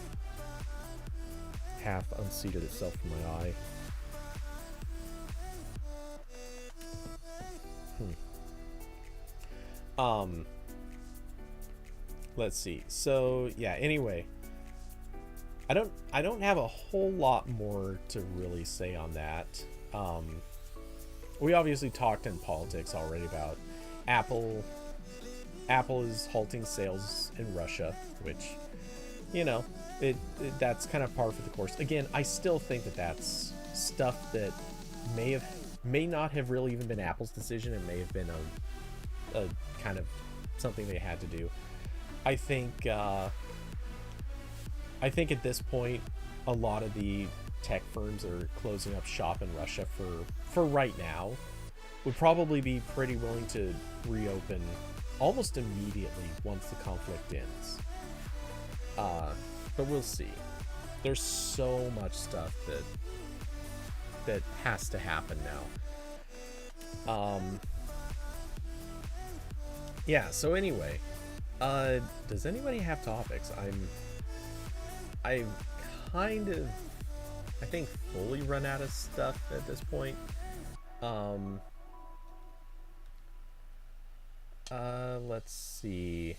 half unseated itself from my eye. Let's see. So yeah, anyway, I don't have a whole lot more to really say on that. We obviously talked in politics already about Apple is halting sales in Russia, which, you know, that's kind of par for the course. Again, I still think that that's stuff that may not have really even been Apple's decision. It may have been a kind of something they had to do. I think at this point, a lot of the tech firms are closing up shop in Russia for right now. Would probably be pretty willing to reopen almost immediately once the conflict ends. But we'll see. There's so much stuff that has to happen now. Yeah, so anyway, does anybody have topics? I've kind of, I think, fully run out of stuff at this point. Let's see.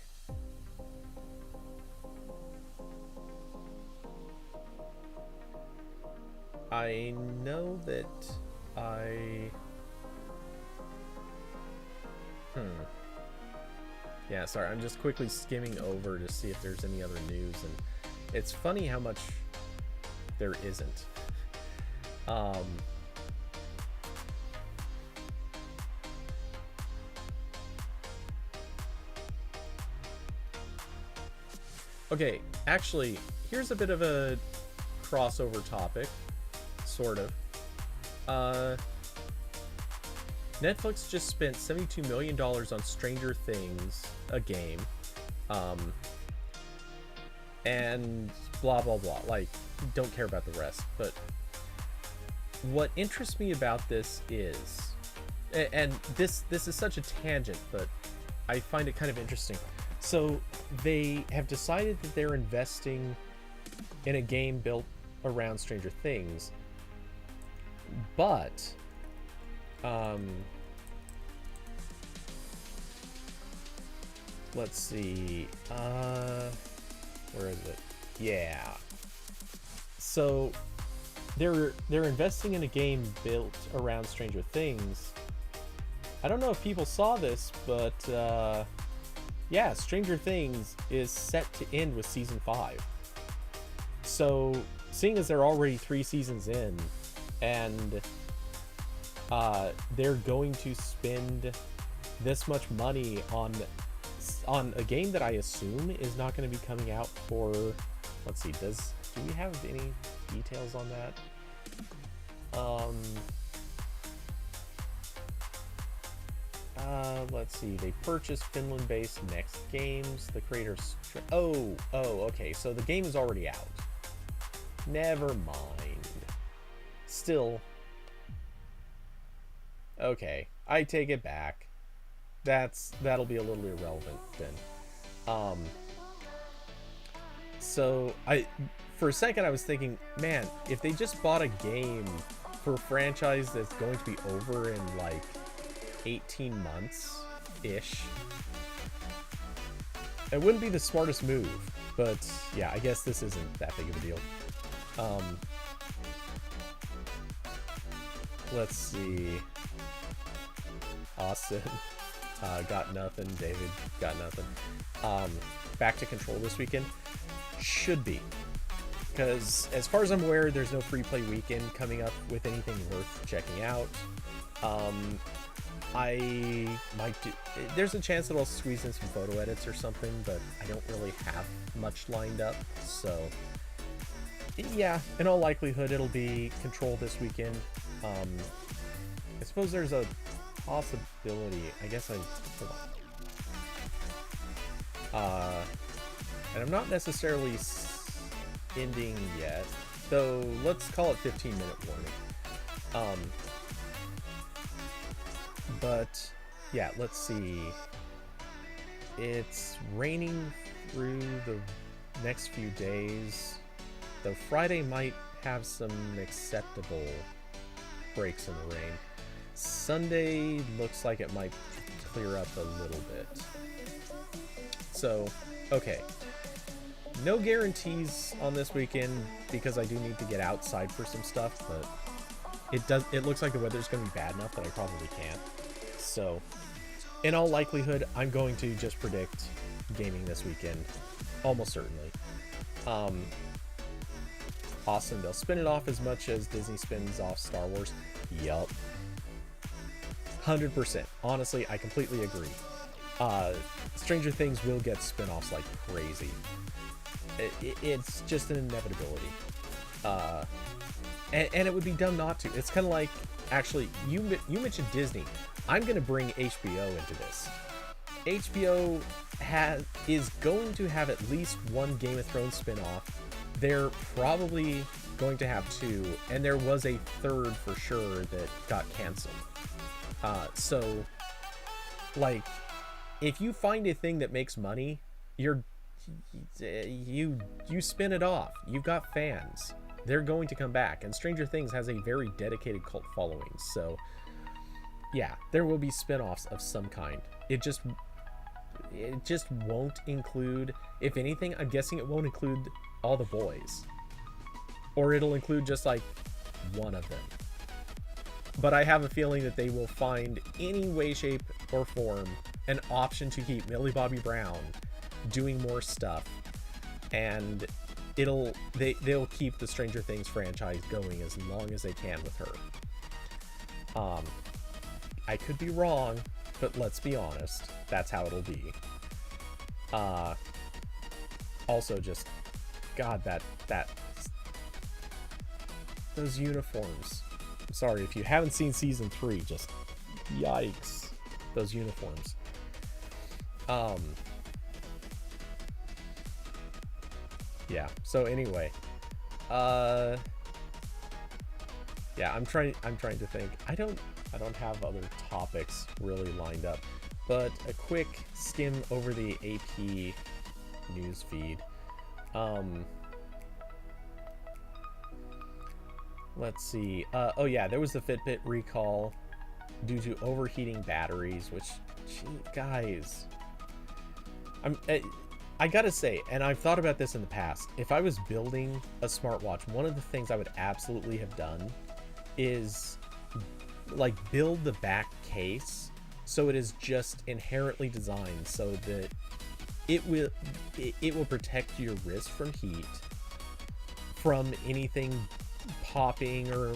I know that yeah, sorry, I'm just quickly skimming over to see if there's any other news, and it's funny how much there isn't. Okay, actually, here's a bit of a crossover topic, sort of. Netflix just spent $72 million on Stranger Things, a game, and blah blah blah. Like, don't care about the rest. But what interests me about this is, and this is such a tangent, but I find it kind of interesting. So they have decided that they're investing in a game built around Stranger Things, but let's see, where is it? Yeah, so they're investing in a game built around Stranger Things. I don't know if people saw this, but yeah, Stranger Things is set to end with season 5. So, seeing as they're already 3 seasons in, and they're going to spend this much money on a game that I assume is not going to be coming out for, let's see, do we have any details on that? Let's see, they purchased Finland-based Next Games, the creators. Okay, so the game is already out. Never mind. Still. Okay, I take it back. That'll be a little irrelevant then. So for a second I was thinking, man, if they just bought a game for a franchise that's going to be over in like 18 months ish, it wouldn't be the smartest move. But yeah, I guess this isn't that big of a deal. Let's see. Austin got nothing. David got nothing. Back to Control this weekend. Should be, because as far as I'm aware, there's no free play weekend coming up with anything worth checking out. I might do. There's a chance that I'll squeeze in some photo edits or something, but I don't really have much lined up. So yeah, in all likelihood, it'll be Control this weekend. I suppose there's a possibility. I guess hold on. And I'm not necessarily ending yet, though. Let's call it 15-minute warning. But yeah, let's see. It's raining through the next few days, though Friday might have some acceptable breaks in the rain. Sunday looks like it might clear up a little bit. So, okay. No guarantees on this weekend because I do need to get outside for some stuff, but it looks like the weather's going to be bad enough that I probably can't. So, in all likelihood, I'm going to just predict gaming this weekend, almost certainly. Awesome. They'll spin it off as much as Disney spins off Star Wars. Yup. 100%. Honestly, I completely agree. Stranger Things will get spin-offs like crazy. It's just an inevitability. And it would be dumb not to. It's kind of like, actually, you mentioned Disney. I'm going to bring HBO into this. HBO is going to have at least one Game of Thrones spin-off. They're probably going to have two, and there was a third for sure that got canceled. So, like, if you find a thing that makes money, you spin it off. You've got fans. They're going to come back, and Stranger Things has a very dedicated cult following. So, yeah, there will be spin-offs of some kind. It just won't include, if anything, I'm guessing it won't include all the boys, or it'll include just like one of them. But I have a feeling that they will find any way, shape, or form an option to keep Millie Bobby Brown doing more stuff, and they'll keep the Stranger Things franchise going as long as they can with her. I could be wrong, but let's be honest, that's how it'll be. Also, just God, those uniforms. I'm sorry if you haven't seen season 3, just yikes, those uniforms. Yeah, so anyway, yeah, I'm trying to think. I don't have other topics really lined up, but a quick skim over the AP news feed. Let's see. Oh yeah, there was the Fitbit recall due to overheating batteries, which, guys, I gotta say, and I've thought about this in the past, if I was building a smartwatch, one of the things I would absolutely have done is like build the back case so it is just inherently designed so that it will protect your wrist from heat, from anything popping or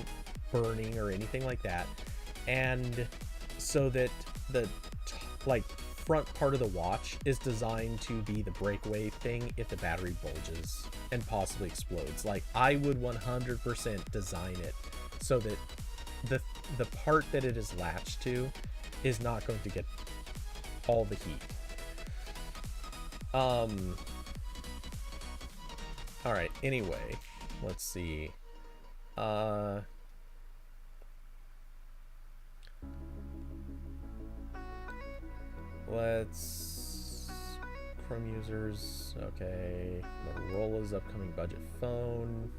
burning or anything like that, and so that the like front part of the watch is designed to be the breakaway thing if the battery bulges and possibly explodes. Like, I would 100% design it so that the part that it is latched to is not going to get all the heat. All right, anyway, let's see. Let's Chrome users. Okay, Motorola's upcoming budget phone.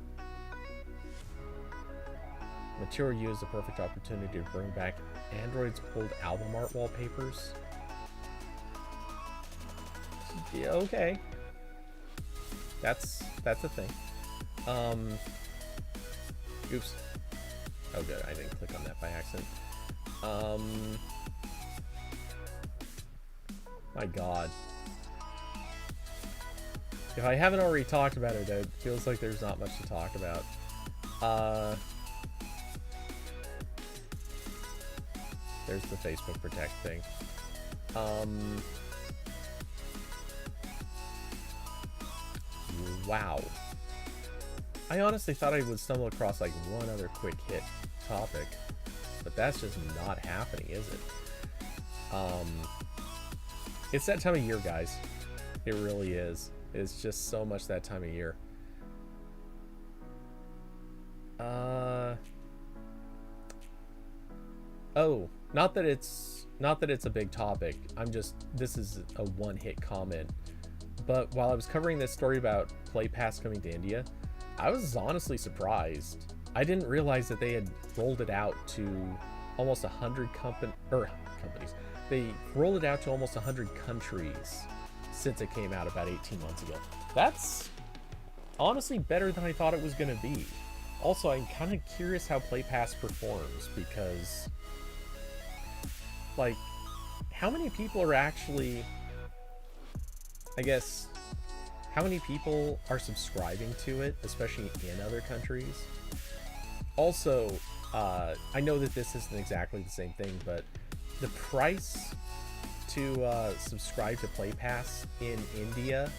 Mature U is the perfect opportunity to bring back Android's old album art wallpapers. Yeah, okay. That's a thing. Oops. Oh good, I didn't click on that by accident. My god. If I haven't already talked about it, it feels like there's not much to talk about. there's the Facebook Protect thing. Wow. I honestly thought I would stumble across like one other quick hit topic, but that's just not happening, is it? It's that time of year, guys. It really is. It's just so much that time of year. Oh, not that it's a big topic. This is a one-hit comment. But while I was covering this story about Play Pass coming to India, I was honestly surprised. I didn't realize that they had rolled it out to almost 100 companies. They rolled it out to almost 100 countries since it came out about 18 months ago. That's honestly better than I thought it was going to be. Also, I'm kind of curious how Play Pass performs, because, like, how many people are actually, I guess, how many people are subscribing to it, especially in other countries? Also, I know that this isn't exactly the same thing, but the price to subscribe to Play Pass in India,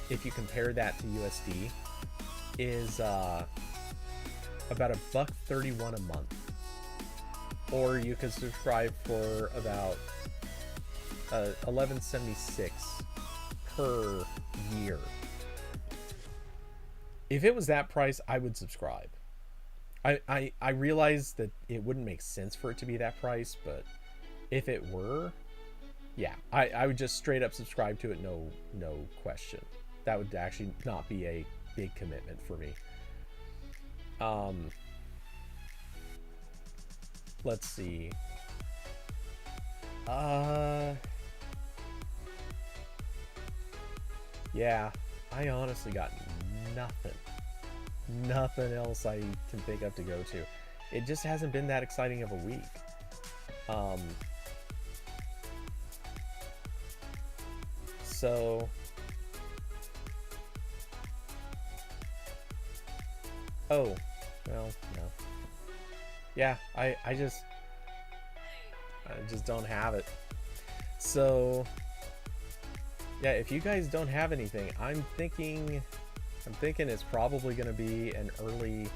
if you compare that to USD, is about $1.31 a month. Or you could subscribe for about $11.76 per year. If it was that price, I would subscribe. I realize that it wouldn't make sense for it to be that price, but if it were, yeah, I would just straight up subscribe to it, no question. That would actually not be a big commitment for me. Let's see. Yeah, I honestly got nothing else I can think of to go to. It just hasn't been that exciting of a week. So oh, well, no. Yeah, I just don't have it. So yeah, if you guys don't have anything, I'm thinking it's probably going to be an early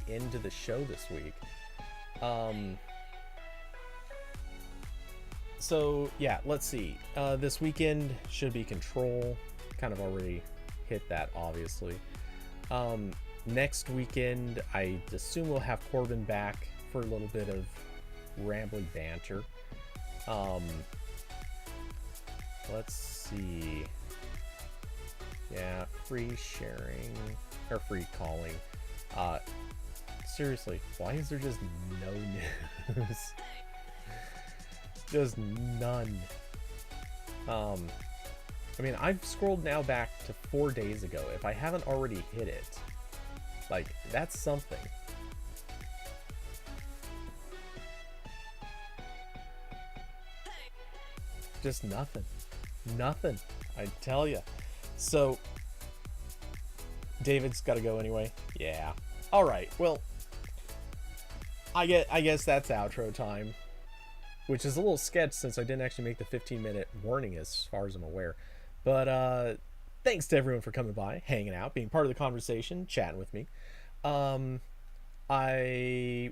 end to the show this week. So yeah, let's see. This weekend should be Control. Kind of already hit that, obviously. Next weekend, I assume we'll have Corbin back for a little bit of rambly banter. Let's see. Yeah, free sharing or free calling. Seriously, why is there just no news? Just none. I mean, I've scrolled now back to 4 days ago. If I haven't already hit it, like, that's something. Just nothing. Nothing, I tell you. So, David's got to go anyway. Yeah. All right. Well, I guess that's outro time, which is a little sketch since I didn't actually make the 15-minute warning as far as I'm aware. But thanks to everyone for coming by, hanging out, being part of the conversation, chatting with me. I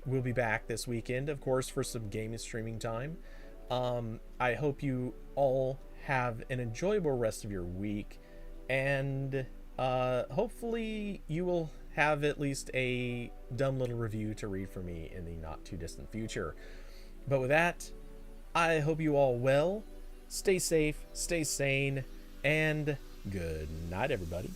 will be back this weekend, of course, for some gaming streaming time. I hope you all have an enjoyable rest of your week, and hopefully you will have at least a dumb little review to read for me in the not too distant future. But with that, I hope you all well, stay safe, stay sane, and good night, everybody.